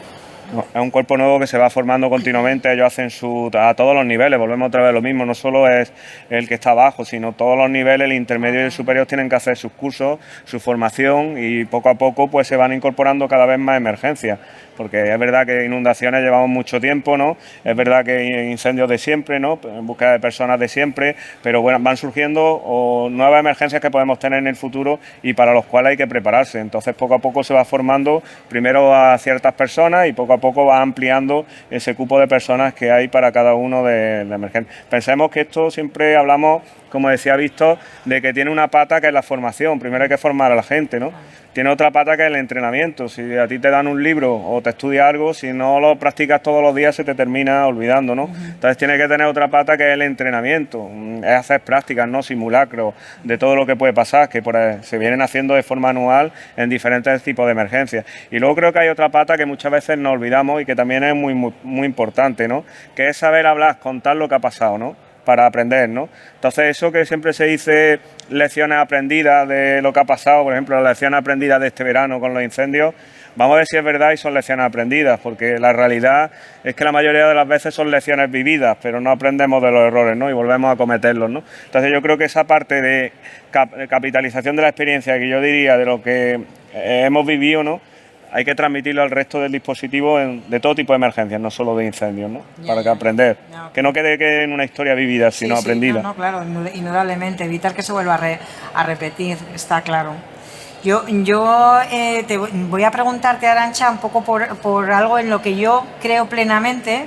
Es un cuerpo nuevo que se va formando continuamente, ellos hacen a todos los niveles, volvemos otra vez a lo mismo, no solo es el que está abajo, sino todos los niveles, el intermedio y el superior tienen que hacer sus cursos, su formación y poco a poco pues se van incorporando cada vez más emergencias, porque es verdad que inundaciones llevamos mucho tiempo, ¿no? Es verdad que incendios de siempre, ¿no? En búsqueda de personas de siempre, pero bueno, van surgiendo nuevas emergencias que podemos tener en el futuro y para los cuales hay que prepararse, entonces poco a poco se va formando primero a ciertas personas y poco a poco va ampliando ese cupo de personas que hay para cada uno de emergencias. Pensemos que esto siempre hablamos, como decía Víctor, de que tiene una pata que es la formación. Primero hay que formar a la gente, ¿no? Tiene otra pata que es el entrenamiento. Si a ti te dan un libro o te estudias algo, si no lo practicas todos los días se te termina olvidando, ¿no? Entonces tiene que tener otra pata que es el entrenamiento. Es hacer prácticas, ¿no? Simulacros de todo lo que puede pasar, que se vienen haciendo de forma anual en diferentes tipos de emergencias. Y luego creo que hay otra pata que muchas veces nos olvidamos y que también es muy importante, ¿no? Que es saber hablar, contar lo que ha pasado, ¿no? Para aprender, ¿no? Entonces eso que siempre se dice lecciones aprendidas de lo que ha pasado, por ejemplo, las lecciones aprendidas de este verano con los incendios, vamos a ver si es verdad y son lecciones aprendidas, porque la realidad es que la mayoría de las veces son lecciones vividas, pero no aprendemos de los errores, ¿no? Y volvemos a cometerlos, ¿no? Entonces yo creo que esa parte de capitalización de la experiencia, que yo diría de lo que hemos vivido, ¿no? Hay que transmitirlo al resto del dispositivo de todo tipo de emergencias, no solo de incendios, ¿no? Para que aprender. No, Que no quede en una historia vivida, sino aprendida. No, claro, indudablemente, evitar que se vuelva a repetir, está claro. Yo te voy a preguntarte, Arantxa, un poco por algo en lo que yo creo plenamente,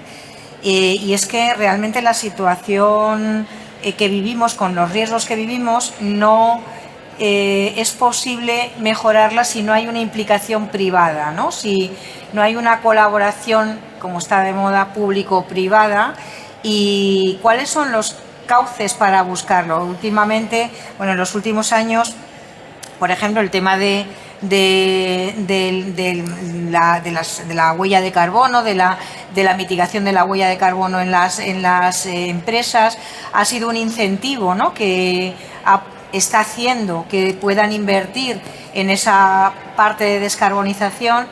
y es que realmente la situación que vivimos, con los riesgos que vivimos, no es posible mejorarla si no hay una implicación privada, ¿no? Si no hay una colaboración, como está de moda, público-privada. ¿Y cuáles son los cauces para buscarlo? Últimamente, bueno, en los últimos años, por ejemplo, el tema de la huella de carbono, de la mitigación de la huella de carbono en las empresas, ha sido un incentivo, ¿no? Que está haciendo que puedan invertir en esa parte de descarbonización.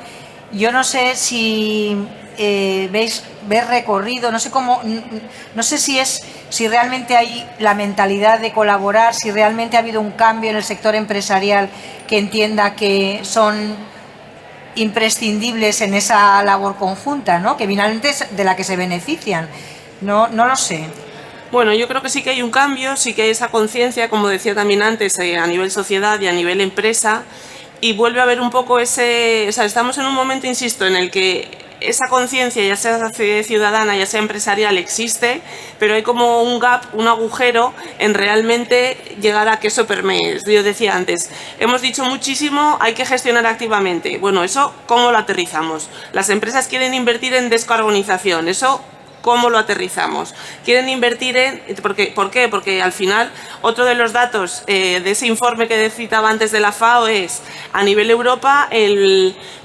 Yo no sé si ves recorrido, no sé si realmente hay la mentalidad de colaborar, si realmente ha habido un cambio en el sector empresarial que entienda que son imprescindibles en esa labor conjunta, ¿no? Que finalmente es de la que se benefician. No lo sé. Bueno, yo creo que sí que hay un cambio, sí que hay esa conciencia, como decía también antes, a nivel sociedad y a nivel empresa, y vuelve a haber un poco estamos en un momento, insisto, en el que esa conciencia, ya sea ciudadana, ya sea empresarial, existe, pero hay como un gap, un agujero en realmente llegar a que eso permee. Yo decía antes, hemos dicho muchísimo, hay que gestionar activamente. Bueno, eso, ¿cómo lo aterrizamos? Las empresas quieren invertir en descarbonización, eso, ¿cómo lo aterrizamos? Quieren invertir ¿por qué? Porque al final, otro de los datos de ese informe que citaba antes de la FAO es, a nivel Europa,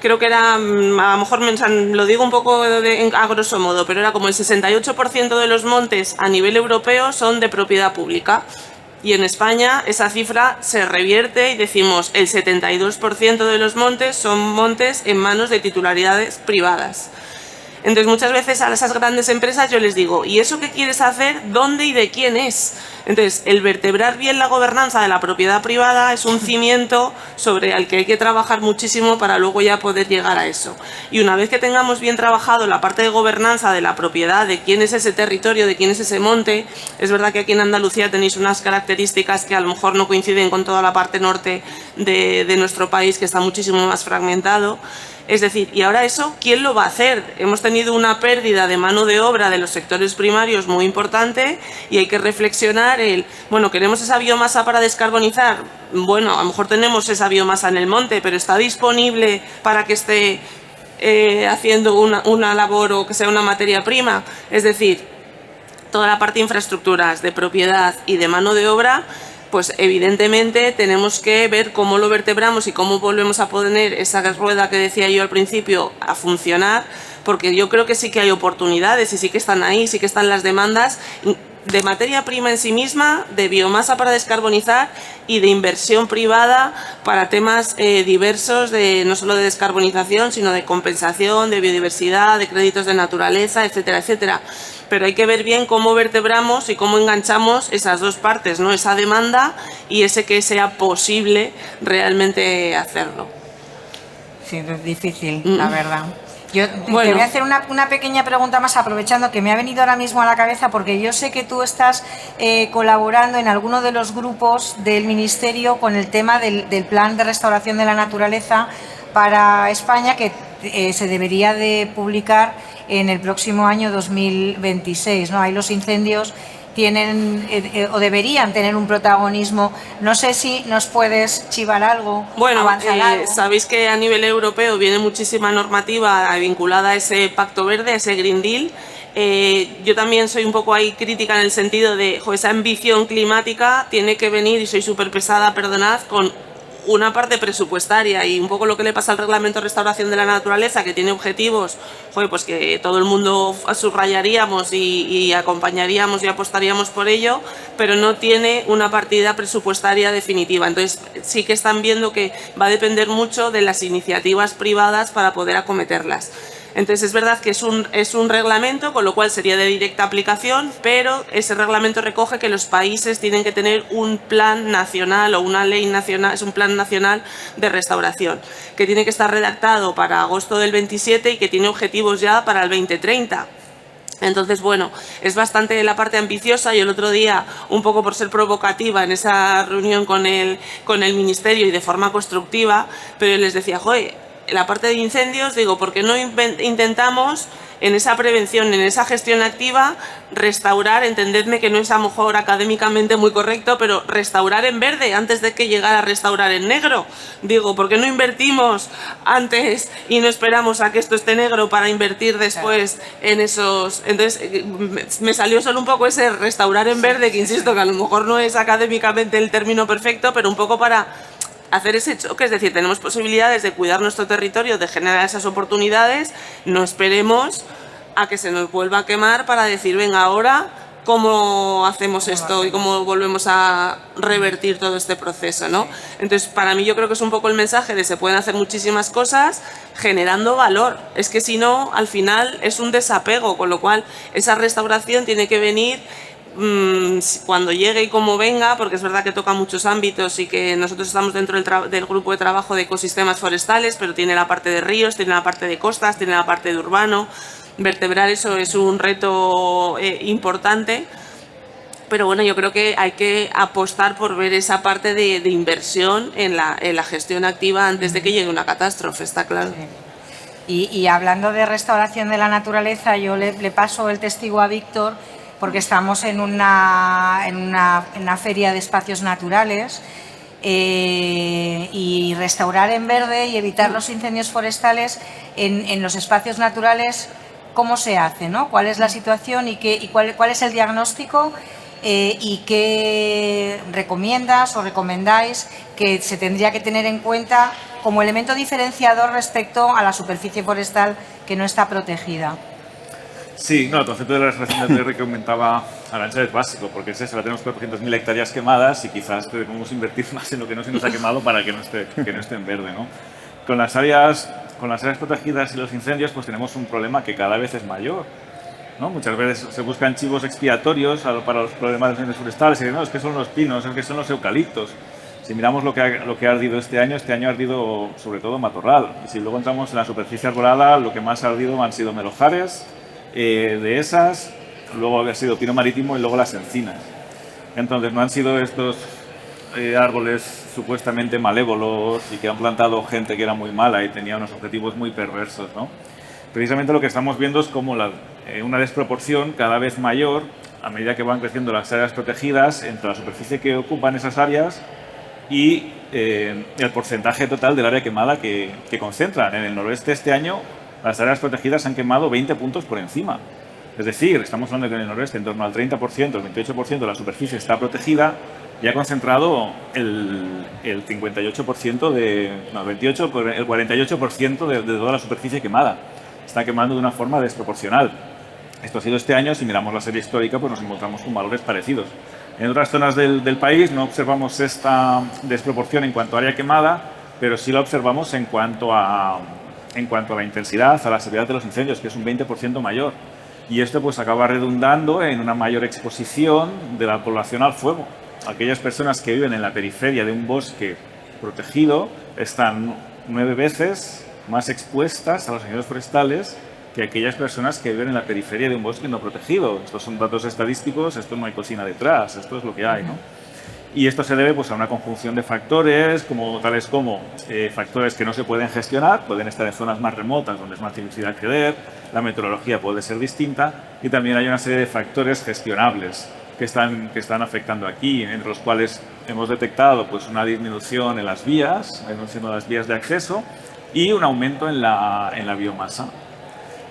creo que era, a lo mejor lo digo un poco a grosso modo, pero era como el 68% de los montes a nivel europeo son de propiedad pública. Y en España esa cifra se revierte y decimos el 72% de los montes son montes en manos de titularidades privadas. Entonces muchas veces a esas grandes empresas yo les digo, ¿y eso qué quieres hacer? ¿Dónde y de quién es? Entonces el vertebrar bien la gobernanza de la propiedad privada es un cimiento sobre el que hay que trabajar muchísimo para luego ya poder llegar a eso. Y una vez que tengamos bien trabajado la parte de gobernanza de la propiedad, de quién es ese territorio, de quién es ese monte, es verdad que aquí en Andalucía tenéis unas características que a lo mejor no coinciden con toda la parte norte de nuestro país, que está muchísimo más fragmentado. Es decir, ¿y ahora eso quién lo va a hacer? Hemos tenido una pérdida de mano de obra de los sectores primarios muy importante y hay que reflexionar bueno, ¿queremos esa biomasa para descarbonizar? Bueno, a lo mejor tenemos esa biomasa en el monte, pero ¿está disponible para que esté haciendo una labor o que sea una materia prima? Es decir, toda la parte de infraestructuras, de propiedad y de mano de obra, pues evidentemente tenemos que ver cómo lo vertebramos y cómo volvemos a poner esa rueda que decía yo al principio a funcionar, porque yo creo que sí que hay oportunidades y sí que están ahí, sí que están las demandas. de materia prima en sí misma, de biomasa para descarbonizar y de inversión privada para temas diversos, no solo de descarbonización, sino de compensación, de biodiversidad, de créditos de naturaleza, etcétera, etcétera. Pero hay que ver bien cómo vertebramos y cómo enganchamos esas dos partes, ¿no? Esa demanda y ese que sea posible realmente hacerlo. Sí, es difícil, la verdad. Yo te Bueno. voy a hacer una pequeña pregunta más, aprovechando que me ha venido ahora mismo a la cabeza, porque yo sé que tú estás colaborando en alguno de los grupos del Ministerio con el tema del Plan de Restauración de la Naturaleza para España, que se debería de publicar en el próximo año 2026, ¿no? Ahí los incendios tienen o deberían tener un protagonismo. No sé si nos puedes chivar algo, Bueno, avanzar algo. sabéis que a nivel europeo viene muchísima normativa vinculada a ese Pacto Verde, a ese Green Deal. Yo también soy un poco ahí crítica en el sentido de esa ambición climática tiene que venir, y soy súper pesada, perdonad, con una parte presupuestaria, y un poco lo que le pasa al Reglamento de Restauración de la Naturaleza, que tiene objetivos pues que todo el mundo subrayaríamos y acompañaríamos y apostaríamos por ello, pero no tiene una partida presupuestaria definitiva. Entonces sí que están viendo que va a depender mucho de las iniciativas privadas para poder acometerlas. Entonces es verdad que es un reglamento, con lo cual sería de directa aplicación, pero ese reglamento recoge que los países tienen que tener un plan nacional o una ley nacional, es un plan nacional de restauración, que tiene que estar redactado para agosto del 27 y que tiene objetivos ya para el 2030. Entonces, bueno, es bastante la parte ambiciosa. Yo el otro día, un poco por ser provocativa en esa reunión con el Ministerio y de forma constructiva, pero les decía, joder, la parte de incendios, digo, ¿por qué no intentamos en esa prevención, en esa gestión activa, restaurar, entendedme que no es a lo mejor académicamente muy correcto, pero restaurar en verde antes de que llegara a restaurar en negro? Digo, ¿por qué no invertimos antes y no esperamos a que esto esté negro para invertir después en esos? Entonces me salió solo un poco ese restaurar en verde, que insisto que a lo mejor no es académicamente el término perfecto, pero un poco para hacer ese choque, es decir, tenemos posibilidades de cuidar nuestro territorio, de generar esas oportunidades, no esperemos a que se nos vuelva a quemar para decir, venga, ahora, ¿cómo hacemos esto y cómo volvemos a revertir todo este proceso, ¿no? Entonces, para mí yo creo que es un poco el mensaje de se pueden hacer muchísimas cosas generando valor. Es que si no, al final es un desapego, con lo cual esa restauración tiene que venir cuando llegue y como venga, porque es verdad que toca muchos ámbitos y que nosotros estamos dentro del grupo de trabajo de ecosistemas forestales, pero tiene la parte de ríos, tiene la parte de costas, tiene la parte de urbano. Vertebrar eso es un reto importante, pero bueno, yo creo que hay que apostar por ver esa parte de inversión en la gestión activa antes de que llegue una catástrofe, está claro. Sí. Y hablando de restauración de la naturaleza, yo le paso el testigo a Víctor, porque estamos en una feria de espacios naturales, y restaurar en verde y evitar los incendios forestales en los espacios naturales, ¿cómo se hace, ¿no? ¿Cuál es la situación y cuál es el diagnóstico y qué recomiendas o recomendáis que se tendría que tener en cuenta como elemento diferenciador respecto a la superficie forestal que no está protegida? Sí, no, el concepto de la restauración de tierra que comentaba Arantxa es básico, porque es eso, la tenemos 400.000 hectáreas quemadas y quizás debemos invertir más en lo que no se nos ha quemado para que no esté en verde, ¿no? Con las áreas protegidas y los incendios, pues tenemos un problema que cada vez es mayor, ¿no? Muchas veces se buscan chivos expiatorios para los problemas de incendios forestales y no, es que son los pinos, es que son los eucaliptos. Si miramos lo que ha ardido este año ha ardido sobre todo matorral. Y si luego entramos en la superficie arbolada, lo que más ha ardido han sido melojares, dehesas, luego había sido pino marítimo y luego las encinas. Entonces no han sido estos árboles supuestamente malévolos y que han plantado gente que era muy mala y tenía unos objetivos muy perversos, ¿no? Precisamente lo que estamos viendo es como una desproporción cada vez mayor a medida que van creciendo las áreas protegidas entre la superficie que ocupan esas áreas y el porcentaje total del área quemada que concentran. En el noroeste este año las áreas protegidas han quemado 20 puntos por encima. Es decir, estamos hablando de que en el noroeste en torno al 30%, el 28% de la superficie está protegida y ha concentrado el 58% el 48% de toda la superficie quemada. Está quemando de una forma desproporcional. Esto ha sido este año. Si miramos la serie histórica, pues nos encontramos con valores parecidos. En otras zonas del país no observamos esta desproporción en cuanto a área quemada, pero sí la observamos en cuanto a la intensidad, a la severidad de los incendios, que es un 20% mayor. Y esto pues acaba redundando en una mayor exposición de la población al fuego. Aquellas personas que viven en la periferia de un bosque protegido están 9 veces más expuestas a los incendios forestales que aquellas personas que viven en la periferia de un bosque no protegido. Estos son datos estadísticos, esto no hay cocina detrás, esto es lo que hay, ¿no? Y esto se debe pues, a una conjunción de factores, tales como factores que no se pueden gestionar, pueden estar en zonas más remotas donde es más difícil acceder, la meteorología puede ser distinta, y también hay una serie de factores gestionables que están afectando aquí, entre los cuales hemos detectado pues, una disminución en las vías, de acceso, y un aumento en la biomasa.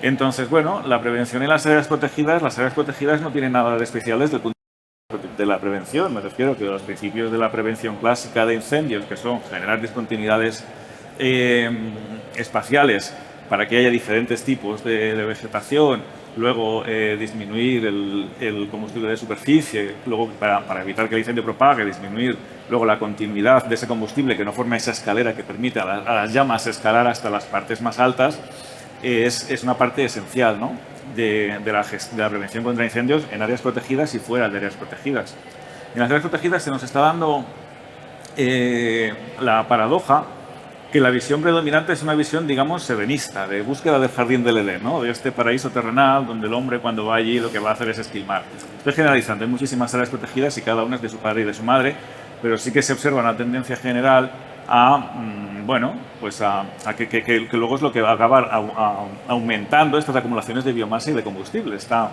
Entonces, bueno, la prevención y las áreas protegidas no tienen nada de especial desde el punto de la prevención. Me refiero que los principios de la prevención clásica de incendios, que son generar discontinuidades espaciales para que haya diferentes tipos de vegetación, luego disminuir el combustible de superficie, luego para evitar que el incendio propague, disminuir luego la continuidad de ese combustible que no forma esa escalera que permite a las llamas escalar hasta las partes más altas, es una parte esencial, ¿no? de la prevención contra incendios en áreas protegidas y fuera de áreas protegidas. En las áreas protegidas se nos está dando la paradoja que la visión predominante es una visión, digamos, serenista, de búsqueda del jardín del Edén, ¿no? De este paraíso terrenal donde el hombre cuando va allí lo que va a hacer es esquilmar. Estoy generalizando, hay muchísimas áreas protegidas y cada una es de su padre y de su madre, pero sí que se observa una tendencia general que luego es lo que va a acabar aumentando estas acumulaciones de biomasa y de combustible, esta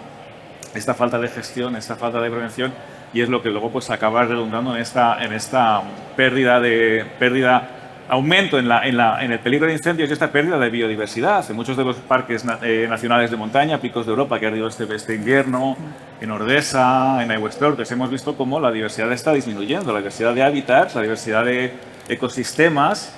falta de gestión, esta falta de prevención, y es lo que luego pues acaba redundando en esta aumento en el peligro de incendios y esta pérdida de biodiversidad. En muchos de los parques nacionales de montaña, Picos de Europa, que ha habido este invierno, en Ordesa, en Aiwestortes, hemos visto cómo la diversidad está disminuyendo, la diversidad de hábitats, la diversidad de ecosistemas.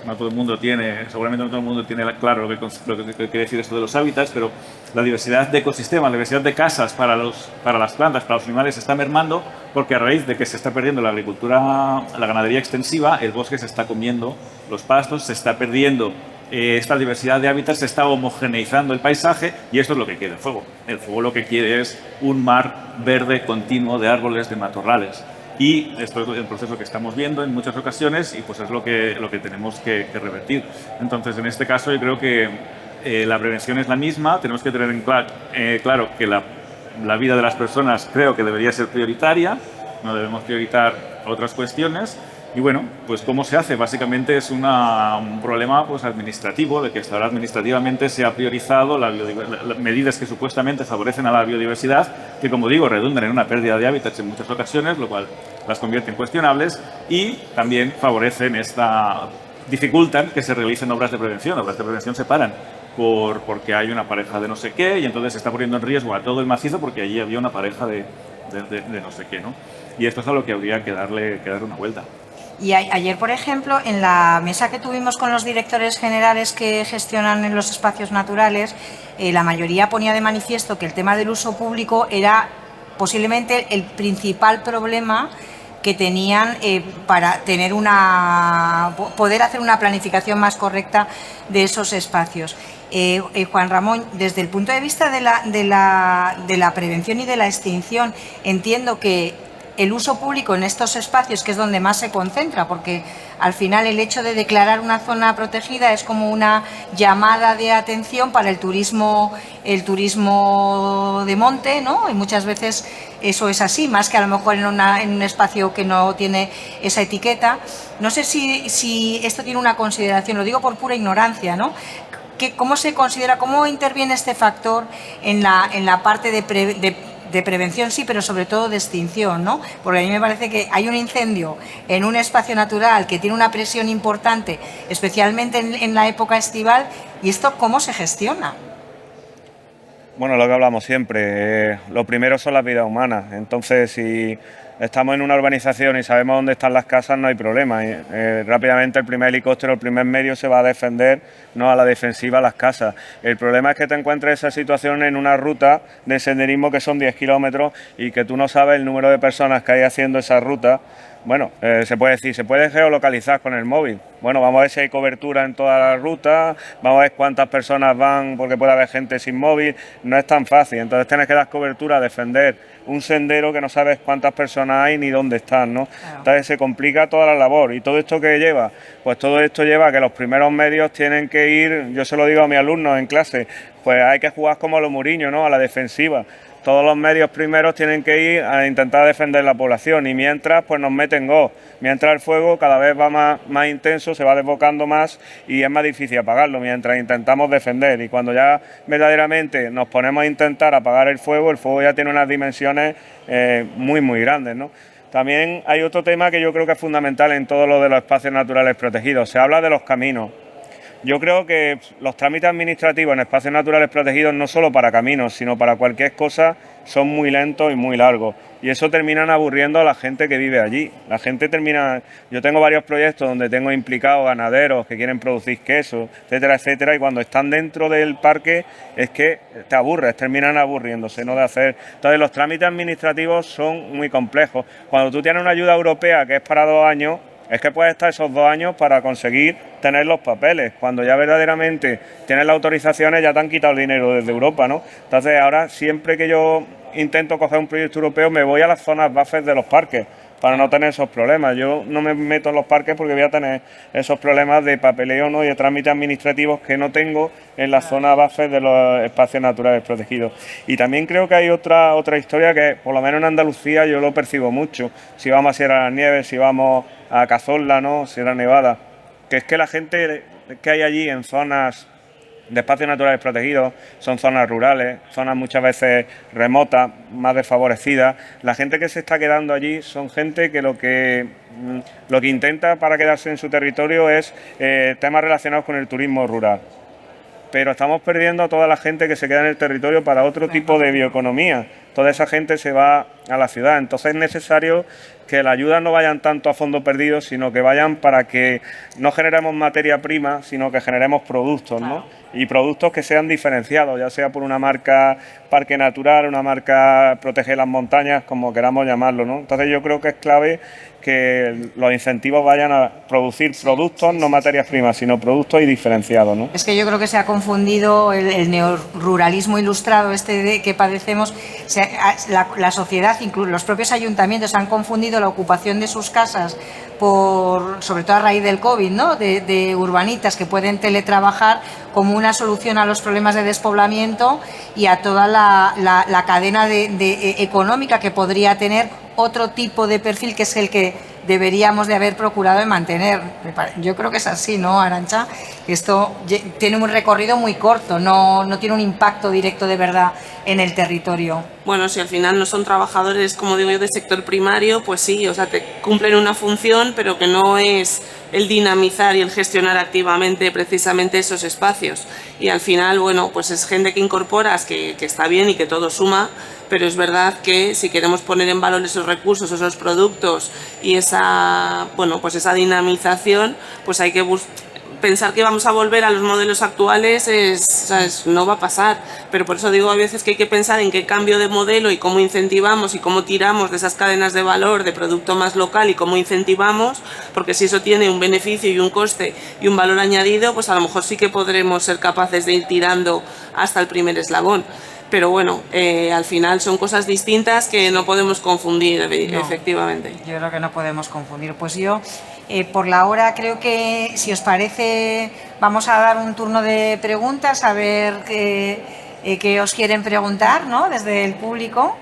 No todo el mundo seguramente no todo el mundo tiene claro lo que quiere decir esto de los hábitats, pero la diversidad de ecosistemas, la diversidad de casas para las plantas, para los animales está mermando porque a raíz de que se está perdiendo la agricultura, la ganadería extensiva, el bosque se está comiendo los pastos, se está perdiendo esta diversidad de hábitats, se está homogeneizando el paisaje y esto es lo que quiere el fuego. El fuego lo que quiere es un mar verde continuo de árboles, de matorrales. Y esto es el proceso que estamos viendo en muchas ocasiones y pues es lo que tenemos que revertir. Entonces, en este caso yo creo que la prevención es la misma, tenemos que tener claro que la vida de las personas creo que debería ser prioritaria, no debemos priorizar otras cuestiones. Y bueno, pues ¿cómo se hace? Básicamente es un problema pues, administrativo, de que hasta ahora administrativamente se ha priorizado las medidas que supuestamente favorecen a la biodiversidad, que como digo, redundan en una pérdida de hábitats en muchas ocasiones, lo cual las convierte en cuestionables, y también dificultan que se realicen obras de prevención. Obras de prevención se paran porque hay una pareja de no sé qué y entonces se está poniendo en riesgo a todo el macizo porque allí había una pareja de no sé qué, ¿no? Y esto es a lo que habría que darle una vuelta. Y ayer, por ejemplo, en la mesa que tuvimos con los directores generales que gestionan en los espacios naturales, la mayoría ponía de manifiesto que el tema del uso público era posiblemente el principal problema que tenían para poder hacer una planificación más correcta de esos espacios. Juan Ramón, desde el punto de vista de la prevención y de la extinción, entiendo que el uso público en estos espacios, que es donde más se concentra, porque al final el hecho de declarar una zona protegida es como una llamada de atención para el turismo de monte, ¿no? Y muchas veces eso es así, más que a lo mejor en un espacio que no tiene esa etiqueta. No sé si esto tiene una consideración, lo digo por pura ignorancia, ¿no? ¿Cómo se considera, cómo interviene este factor en la parte de prevención, sí, pero sobre todo de extinción, ¿no? Porque a mí me parece que hay un incendio en un espacio natural que tiene una presión importante, especialmente en la época estival, y esto ¿cómo se gestiona? Bueno, lo que hablamos siempre, lo primero son las vidas humanas. Entonces, si estamos en una urbanización y sabemos dónde están las casas, no hay problema. Rápidamente el primer helicóptero, el primer medio se va a defender, no a la defensiva, las casas. El problema es que te encuentres esa situación en una ruta de senderismo que son 10 kilómetros y que tú no sabes el número de personas que hay haciendo esa ruta. Bueno, se puede decir, se puede geolocalizar con el móvil. Bueno, vamos a ver si hay cobertura en toda la ruta, vamos a ver cuántas personas van, porque puede haber gente sin móvil. No es tan fácil, entonces tienes que dar cobertura, defender un sendero que no sabes cuántas personas hay ni dónde están, ¿no? Claro. Entonces se complica toda la labor. ¿Y todo esto qué lleva? Pues todo esto lleva a que los primeros medios tienen que ir, yo se lo digo a mis alumnos en clase, pues hay que jugar como los Mourinho, ¿no? A la defensiva. Todos los medios primeros tienen que ir a intentar defender la población y mientras pues nos meten gol. Mientras el fuego cada vez va más intenso, se va desbocando más y es más difícil apagarlo mientras intentamos defender. Y cuando ya verdaderamente nos ponemos a intentar apagar el fuego ya tiene unas dimensiones muy grandes, ¿no? También hay otro tema que yo creo que es fundamental en todo lo de los espacios naturales protegidos. Se habla de los caminos. Yo creo que los trámites administrativos en espacios naturales protegidos, no solo para caminos, sino para cualquier cosa, son muy lentos y muy largos. Y eso terminan aburriendo a la gente que vive allí. La gente termina... Yo tengo varios proyectos donde tengo implicados ganaderos que quieren producir queso, etcétera, etcétera, y cuando están dentro del parque es que te aburres, terminan aburriéndose, ¿no? De hacer... Entonces los trámites administrativos son muy complejos. Cuando tú tienes una ayuda europea que es para 2 años, es que puedes estar esos 2 años para conseguir tener los papeles. Cuando ya verdaderamente tienes las autorizaciones ya te han quitado el dinero desde Europa, ¿no? Entonces ahora siempre que yo intento coger un proyecto europeo me voy a las zonas buffers de los parques para no tener esos problemas. Yo no me meto en los parques porque voy a tener esos problemas de papeleo, ¿no? Y de trámites administrativos que no tengo en las zonas buffer de los espacios naturales protegidos. Y también creo que hay otra historia que, por lo menos en Andalucía, yo lo percibo mucho. Si vamos a Sierra de las Nieves, si vamos a Cazorla, ¿no? Sierra Nevada, que es que la gente que hay allí en zonas de espacios naturales protegidos, son zonas rurales, zonas muchas veces remotas, más desfavorecidas. La gente que se está quedando allí son gente que lo que intenta para quedarse en su territorio es temas relacionados con el turismo rural. Pero estamos perdiendo a toda la gente que se queda en el territorio para otro tipo de bioeconomía. Toda esa gente se va a la ciudad. Entonces es necesario que las ayudas no vayan tanto a fondo perdido, sino que vayan para que no generemos materia prima, sino que generemos productos, ¿no? Y productos que sean diferenciados, ya sea por una marca parque natural, una marca protege las montañas, como queramos llamarlo, ¿no? Entonces yo creo que es clave que los incentivos vayan a producir productos, no materias primas, sino productos y diferenciados, ¿no? Es que yo creo que se ha confundido el neoruralismo ilustrado que padecemos. La sociedad, incluso los propios ayuntamientos, han confundido la ocupación de sus casas sobre todo a raíz del COVID, ¿no? de urbanitas que pueden teletrabajar como una solución a los problemas de despoblamiento y a toda la cadena económica que podría tener otro tipo de perfil, que es el que deberíamos de haber procurado de mantener. Yo creo que es así, ¿no, Arantxa? Esto tiene un recorrido muy corto, no tiene un impacto directo de verdad en el territorio. Bueno, si al final no son trabajadores, como digo yo, del sector primario, pues sí, o sea, te cumplen una función, pero que no es el dinamizar y el gestionar activamente precisamente esos espacios. Y al final, bueno, pues es gente que incorporas, que está bien y que todo suma, pero es verdad que si queremos poner en valor esos recursos, esos productos y esa dinamización, pues hay que pensar que vamos a volver a los modelos actuales no va a pasar, pero por eso digo a veces que hay que pensar en qué cambio de modelo y cómo incentivamos y cómo tiramos de esas cadenas de valor de producto más local y cómo incentivamos, porque si eso tiene un beneficio y un coste y un valor añadido, pues a lo mejor sí que podremos ser capaces de ir tirando hasta el primer eslabón. Pero bueno, al final son cosas distintas que no podemos confundir, efectivamente. Yo creo que no podemos confundir. Pues yo, por la hora, creo que, si os parece, vamos a dar un turno de preguntas, a ver qué os quieren preguntar, ¿no? Desde el público.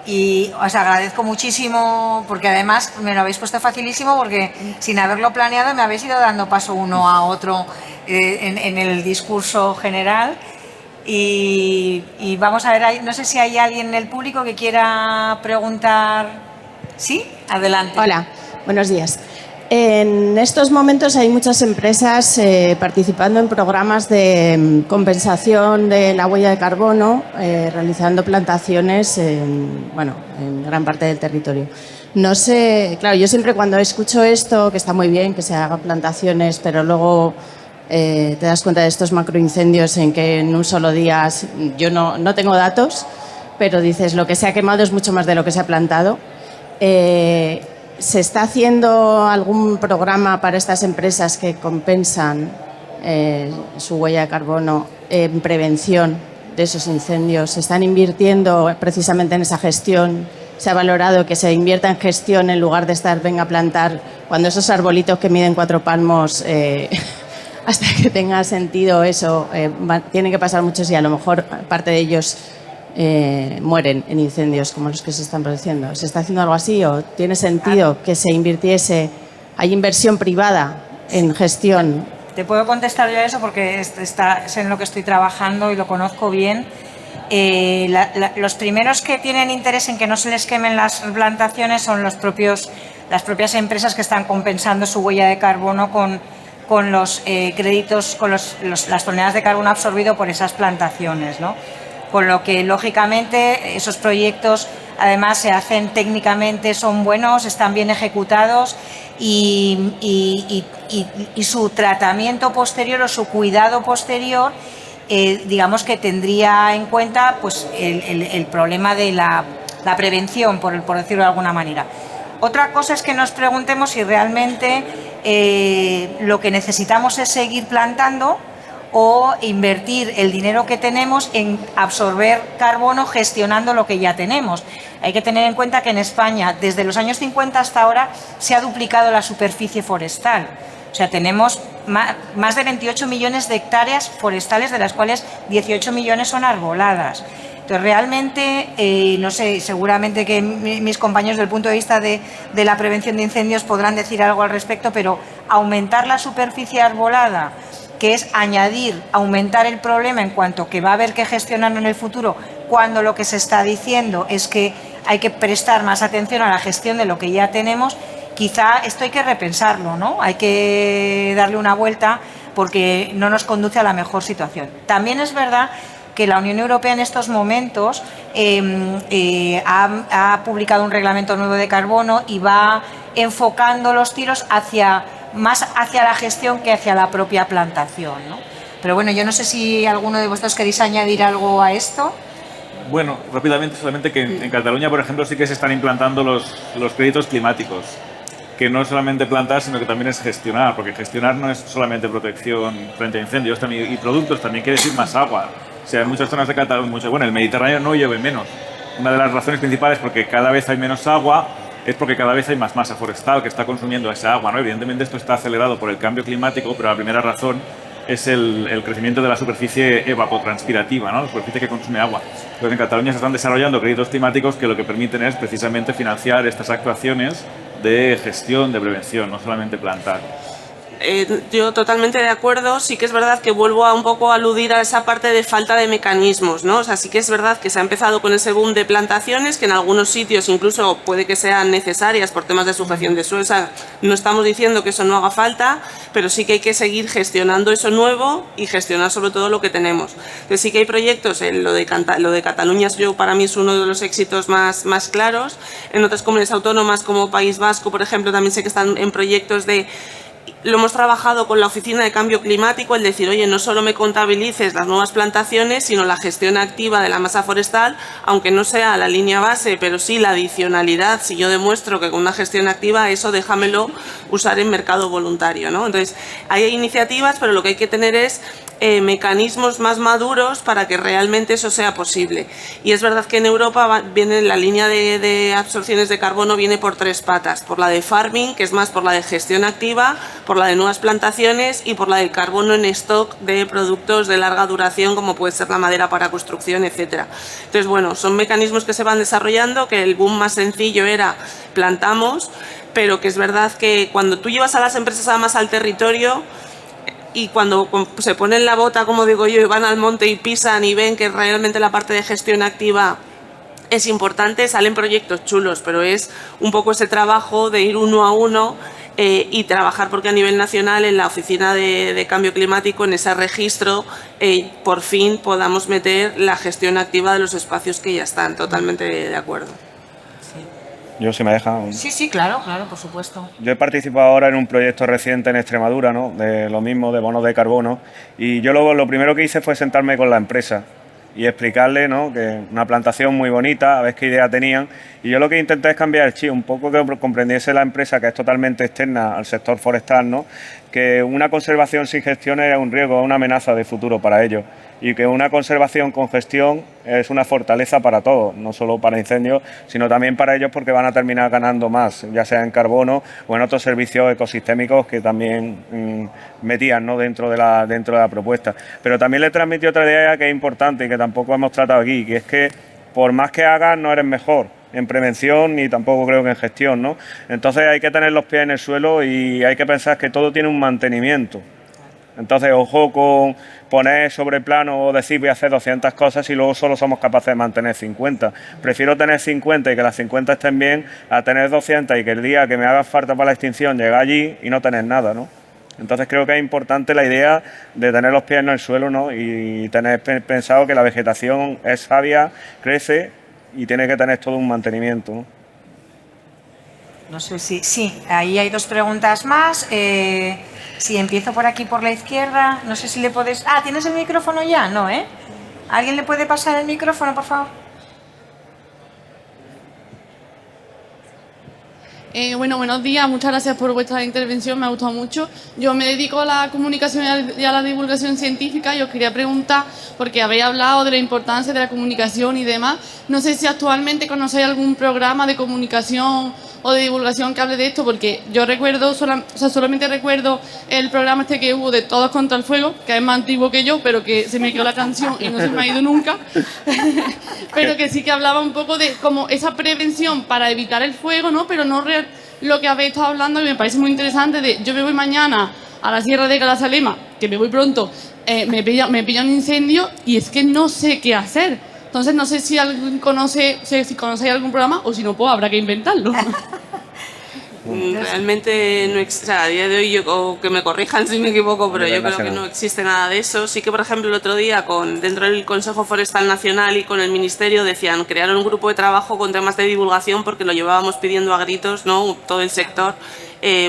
Y os agradezco muchísimo, porque además me lo habéis puesto facilísimo, porque sin haberlo planeado me habéis ido dando paso uno a otro en el discurso general. Y vamos a ver, no sé si hay alguien en el público que quiera preguntar. ¿Sí? Adelante. Hola, buenos días. En estos momentos hay muchas empresas participando en programas de compensación de la huella de carbono, realizando plantaciones en gran parte del territorio. No sé, claro, yo siempre cuando escucho esto, que está muy bien que se hagan plantaciones, pero luego te das cuenta de estos macroincendios en que en un solo día, yo no tengo datos, pero dices lo que se ha quemado es mucho más de lo que se ha plantado. ¿Se está haciendo algún programa para estas empresas que compensan su huella de carbono en prevención de esos incendios? ¿Se están invirtiendo precisamente en esa gestión? ¿Se ha valorado que se invierta en gestión en lugar de estar, venga a plantar, cuando esos arbolitos que miden 4 palmos, hasta que tenga sentido eso, tienen que pasar muchos y a lo mejor parte de ellos mueren en incendios como los que se están produciendo? ¿Se está haciendo algo así o tiene sentido que se invirtiese, hay inversión privada en gestión? Te puedo contestar yo a eso porque es en lo que estoy trabajando y lo conozco bien. Los primeros que tienen interés en que no se les quemen las plantaciones son las propias empresas que están compensando su huella de carbono con los créditos, con las toneladas de carbono absorbido por esas plantaciones, ¿no? Con lo que, lógicamente, esos proyectos además se hacen técnicamente, son buenos, están bien ejecutados y su tratamiento posterior o su cuidado posterior, digamos que tendría en cuenta pues, el problema de la prevención, por decirlo de alguna manera. Otra cosa es que nos preguntemos si realmente lo que necesitamos es seguir plantando o invertir el dinero que tenemos en absorber carbono gestionando lo que ya tenemos. Hay que tener en cuenta que en España, desde los años 50 hasta ahora, se ha duplicado la superficie forestal. O sea, tenemos más de 28 millones de hectáreas forestales, de las cuales 18 millones son arboladas. Entonces, realmente, no sé, seguramente que mis compañeros del punto de vista de la prevención de incendios podrán decir algo al respecto, pero aumentar la superficie arbolada, que es aumentar el problema en cuanto que va a haber que gestionarlo en el futuro, cuando lo que se está diciendo es que hay que prestar más atención a la gestión de lo que ya tenemos, quizá esto hay que repensarlo, ¿no? Hay que darle una vuelta porque no nos conduce a la mejor situación. También es verdad que la Unión Europea en estos momentos ha publicado un reglamento nuevo de carbono y va enfocando los tiros más hacia la gestión que hacia la propia plantación, ¿no? Pero bueno, yo no sé si alguno de vosotros queréis añadir algo a esto. Bueno, rápidamente, solamente que en Cataluña, por ejemplo, sí que se están implantando los créditos climáticos, que no es solamente plantar, sino que también es gestionar, porque gestionar no es solamente protección frente a incendios también, y productos, también quiere decir más agua. O sea, en muchas zonas de Cataluña, bueno, el Mediterráneo no llueve menos. Una de las razones principales porque cada vez hay menos agua es porque cada vez hay más masa forestal que está consumiendo esa agua, ¿no? Evidentemente esto está acelerado por el cambio climático, pero la primera razón es el crecimiento de la superficie evapotranspirativa, ¿no? La superficie que consume agua. Entonces en Cataluña se están desarrollando créditos climáticos que lo que permiten es precisamente financiar estas actuaciones de gestión, de prevención, no solamente plantar. Yo totalmente de acuerdo. Sí que es verdad que vuelvo a un poco aludir a esa parte de falta de mecanismos, ¿no? O sea, sí que es verdad que se ha empezado con ese boom de plantaciones, que en algunos sitios incluso puede que sean necesarias por temas de sujeción de suelo. O sea, no estamos diciendo que eso no haga falta, pero sí que hay que seguir gestionando eso nuevo y gestionar sobre todo lo que tenemos. Entonces sí que hay proyectos, lo de Cataluña para mí es uno de los éxitos más claros. En otras comunidades autónomas como País Vasco, por ejemplo, también sé que están en proyectos lo hemos trabajado con la Oficina de Cambio Climático, el decir, oye, no solo me contabilices las nuevas plantaciones, sino la gestión activa de la masa forestal, aunque no sea la línea base, pero sí la adicionalidad. Si yo demuestro que con una gestión activa, eso déjamelo usar en mercado voluntario, ¿no? Entonces, hay iniciativas, pero lo que hay que tener es mecanismos más maduros para que realmente eso sea posible. Y es verdad que en Europa viene la línea de absorciones de carbono viene por 3 patas, por la de farming, que es más por la de gestión activa, por la de nuevas plantaciones y por la del carbono en stock de productos de larga duración, como puede ser la madera para construcción, etcétera. Entonces, bueno, son mecanismos que se van desarrollando, que el boom más sencillo era plantamos, pero que es verdad que cuando tú llevas a las empresas además al territorio, y cuando se ponen la bota, como digo yo, y van al monte y pisan y ven que realmente la parte de gestión activa es importante, salen proyectos chulos, pero es un poco ese trabajo de ir uno a uno y trabajar porque a nivel nacional en la Oficina de Cambio Climático, en ese registro, por fin podamos meter la gestión activa de los espacios que ya están. Totalmente de acuerdo. Yo, si me dejan. Sí, sí, claro, claro, por supuesto. Yo he participado ahora en un proyecto reciente en Extremadura, ¿no? De lo mismo, de bonos de carbono, y yo lo primero que hice fue sentarme con la empresa y explicarle, ¿no?, que una plantación muy bonita, a ver qué idea tenían, y yo lo que intenté es cambiar el chip, un poco que comprendiese la empresa, que es totalmente externa al sector forestal, ¿no?, que una conservación sin gestión es un riesgo, es una amenaza de futuro para ellos, y que una conservación con gestión es una fortaleza para todos, no solo para incendios, sino también para ellos, porque van a terminar ganando más, ya sea en carbono o en otros servicios ecosistémicos que también metían, ¿no?, dentro de la propuesta. Pero también le transmití otra idea que es importante y que tampoco hemos tratado aquí, que es que por más que hagas no eres mejor en prevención ni tampoco creo que en gestión, ¿no? Entonces hay que tener los pies en el suelo y hay que pensar que todo tiene un mantenimiento. Entonces, ojo con poner sobre plano o decir voy a hacer 200 cosas y luego solo somos capaces de mantener 50. Prefiero tener 50 y que las 50 estén bien a tener 200 y que el día que me haga falta para la extinción llegue allí y no tener nada, ¿no? Entonces creo que es importante la idea de tener los pies en el suelo, ¿no?, y tener pensado que la vegetación es sabia, crece y tiene que tener todo un mantenimiento, ¿no? No sé si... Sí, ahí hay dos preguntas más. Si empiezo por aquí, por la izquierda, no sé si le puedes... Ah, ¿tienes el micrófono ya? No, ¿eh? ¿Alguien le puede pasar el micrófono, por favor? Bueno, buenos días, muchas gracias por vuestra intervención, me ha gustado mucho. Yo me dedico a la comunicación y a la divulgación científica y os quería preguntar, porque habéis hablado de la importancia de la comunicación y demás, no sé si actualmente conocéis algún programa de comunicación o de divulgación que hable de esto, porque yo recuerdo, solamente recuerdo el programa este que hubo de Todos contra el Fuego, que es más antiguo que yo, pero que se me quedó la canción y no se me ha ido nunca, pero que sí que hablaba un poco de como esa prevención para evitar el fuego, ¿no? Pero no lo que habéis estado hablando, y me parece muy interesante, de yo me voy mañana a la Sierra de Calasalema, que me voy pronto, me pilla un incendio y es que no sé qué hacer. Entonces, no sé si alguien si conocéis algún programa o si no, pues habrá que inventarlo. Realmente no existe, o sea, a día de hoy, o que me corrijan si me equivoco, pero yo creo que no existe nada de eso. Sí que, por ejemplo, el otro día, dentro del Consejo Forestal Nacional y con el Ministerio, decían, crearon un grupo de trabajo con temas de divulgación porque lo llevábamos pidiendo a gritos, ¿no?, todo el sector.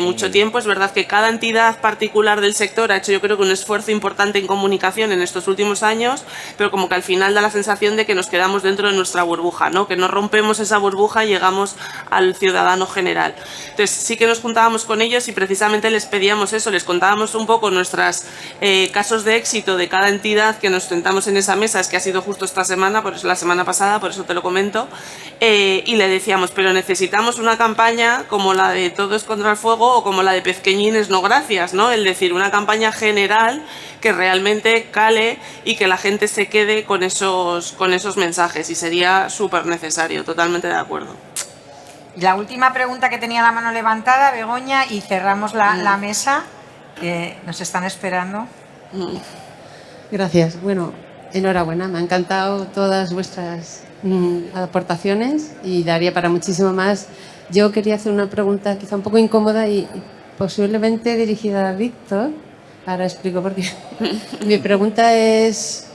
Mucho tiempo. Es verdad que cada entidad particular del sector ha hecho, yo creo, que un esfuerzo importante en comunicación en estos últimos años, pero como que al final da la sensación de que nos quedamos dentro de nuestra burbuja, ¿no?, que no rompemos esa burbuja y llegamos al ciudadano general. Entonces sí que nos juntábamos con ellos y precisamente les pedíamos eso, les contábamos un poco nuestros casos de éxito de cada entidad que nos sentamos en esa mesa, es que ha sido justo esta semana, por eso la semana pasada, por eso te lo comento, y le decíamos, pero necesitamos una campaña como la de Todos contra el Fuego o como la de Pezqueñines no gracias, ¿no? Es decir, una campaña general que realmente cale y que la gente se quede con esos mensajes, y sería súper necesario, totalmente de acuerdo. La última pregunta que tenía la mano levantada, Begoña, y cerramos la mesa, que nos están esperando. Gracias. Bueno, enhorabuena, me han encantado todas vuestras aportaciones y daría para muchísimo más. Yo quería hacer una pregunta quizá un poco incómoda y posiblemente dirigida a Víctor. Ahora explico por qué. Mi pregunta es,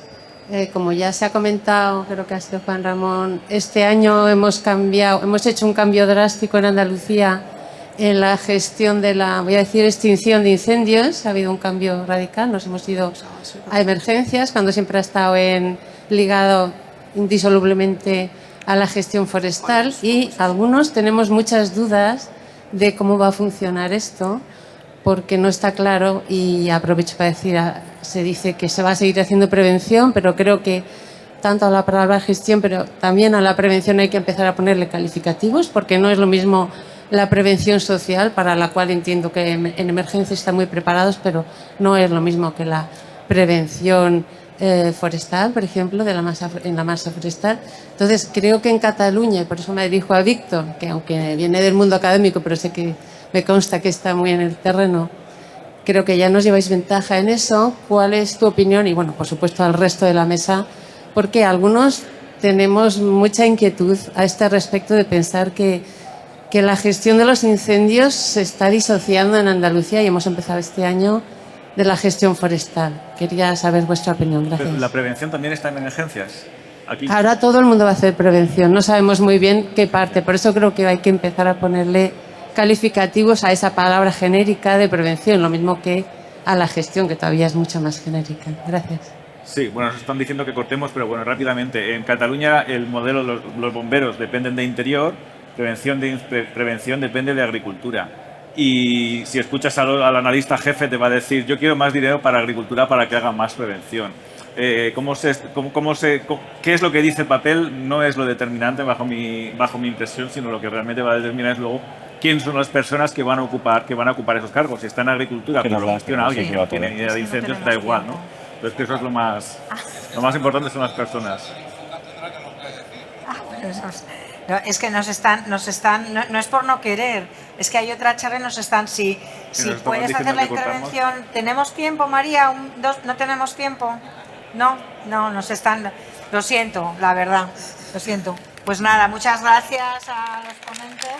como ya se ha comentado, creo que ha sido Juan Ramón, este año hemos hecho un cambio drástico en Andalucía en la gestión de la, voy a decir, extinción de incendios. Ha habido un cambio radical, nos hemos ido a emergencias, cuando siempre ha estado ligado indisolublemente a la gestión forestal, y algunos tenemos muchas dudas de cómo va a funcionar esto, porque no está claro, y aprovecho para decir, se dice que se va a seguir haciendo prevención, pero creo que tanto a la palabra gestión, pero también a la prevención hay que empezar a ponerle calificativos, porque no es lo mismo la prevención social, para la cual entiendo que en emergencia están muy preparados, pero no es lo mismo que la prevención forestal, por ejemplo, en la masa forestal. Entonces, creo que en Cataluña, y por eso me dirijo a Víctor, que aunque viene del mundo académico, pero sé que me consta que está muy en el terreno, creo que ya nos lleváis ventaja en eso. ¿Cuál es tu opinión? Y bueno, por supuesto, al resto de la mesa, porque algunos tenemos mucha inquietud a este respecto de pensar que que la gestión de los incendios se está disociando en Andalucía y hemos empezado este año de la gestión forestal. Quería saber vuestra opinión. Gracias. Pero la prevención también está en emergencias. Aquí. Ahora todo el mundo va a hacer prevención. No sabemos muy bien qué parte. Por eso creo que hay que empezar a ponerle calificativos a esa palabra genérica de prevención, lo mismo que a la gestión, que todavía es mucho más genérica. Gracias. Sí, bueno, nos están diciendo que cortemos, pero bueno, rápidamente. En Cataluña el modelo, los bomberos dependen de interior, prevención depende de agricultura. Y si escuchas al analista jefe te va a decir, yo quiero más dinero para agricultura para que haga más prevención. ¿Qué es lo que dice el papel? No es lo determinante bajo mi impresión, sino lo que realmente va a determinar es luego quién son las personas que van a ocupar esos cargos. Si está en agricultura, pero lo gestiona alguien que no tiene idea de incendios, da igual, ¿no? Entonces que eso es lo más importante, son las personas. No, es que nos están no es por no querer, es que hay otra charla y nos están, si puedes hacer la intervención. ¿Tenemos tiempo, María? ¿No tenemos tiempo? No, nos están, lo siento, la verdad, lo siento. Pues nada, muchas gracias a los ponentes.